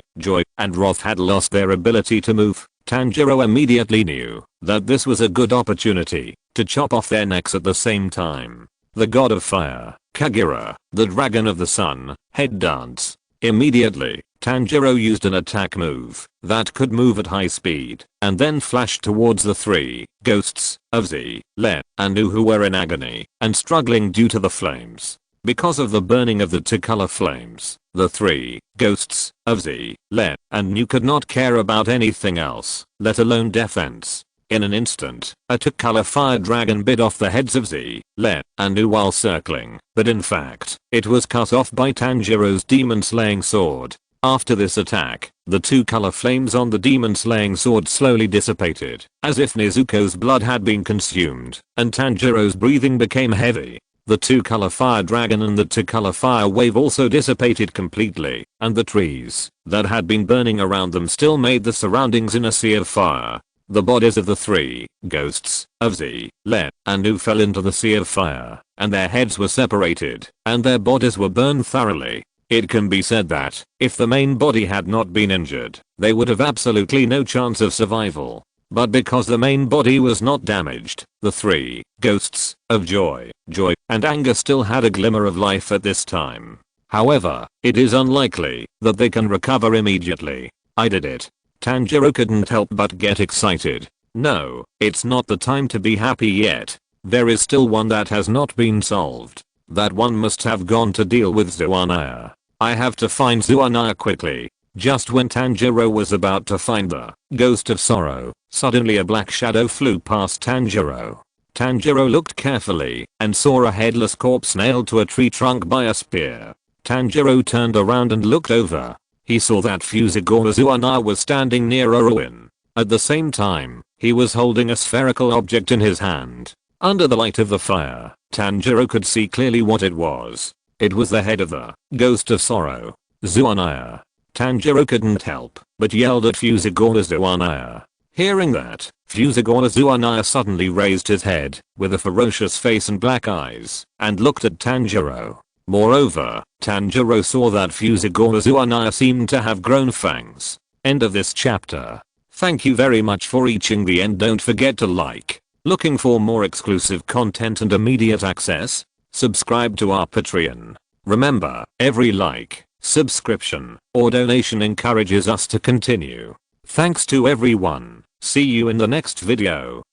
and wrath had lost their ability to move, Tanjiro immediately knew that this was a good opportunity to chop off their necks at the same time. The god of fire, Kagura, the dragon of the sun, head dance. Immediately, Tanjiro used an attack move that could move at high speed, and then flashed towards the three ghosts of Z, Le, and U who were in agony and struggling due to the flames. Because of the burning of the two-color flames, the three ghosts of Z, Le, and Nu could not care about anything else, let alone defense. In an instant, a two-color fire dragon bit off the heads of Z, Le, and Nu while circling, but in fact, it was cut off by Tanjiro's demon-slaying sword. After this attack, the two-color flames on the demon-slaying sword slowly dissipated, as if Nezuko's blood had been consumed, and Tanjiro's breathing became heavy. The two-color fire dragon and the two-color fire wave also dissipated completely, and the trees that had been burning around them still made the surroundings in a sea of fire. The bodies of the three ghosts of Z, Le, and Nu fell into the sea of fire, and their heads were separated, and their bodies were burned thoroughly. It can be said that, if the main body had not been injured, they would have absolutely no chance of survival. But because the main body was not damaged, the three ghosts of joy, and anger still had a glimmer of life at this time. However, it is unlikely that they can recover immediately. I did it. Tanjiro couldn't help but get excited. No, it's not the time to be happy yet. There is still one that has not been solved. That one must have gone to deal with Zuanaya. I have to find Zuanaya quickly. Just when Tanjiro was about to find the ghost of sorrow, suddenly a black shadow flew past Tanjiro. Tanjiro looked carefully and saw a headless corpse nailed to a tree trunk by a spear. Tanjiro turned around and looked over. He saw that Fusagora Zuanaya was standing near a ruin. At the same time, he was holding a spherical object in his hand. Under the light of the fire, Tanjiro could see clearly what it was. It was the head of the ghost of sorrow, Zuanaya. Tanjiro couldn't help but yelled at Fusagora Zuanaya. Hearing that, Fusagora Zuanaya suddenly raised his head with a ferocious face and black eyes and looked at Tanjiro. Moreover, Tanjiro saw that Fusagora Zuanaya seemed to have grown fangs. End of this chapter. Thank you very much for reaching the end. Don't forget to like. Looking for more exclusive content and immediate access? Subscribe to our Patreon. Remember, every like, subscription, or donation encourages us to continue. Thanks to everyone. See you in the next video.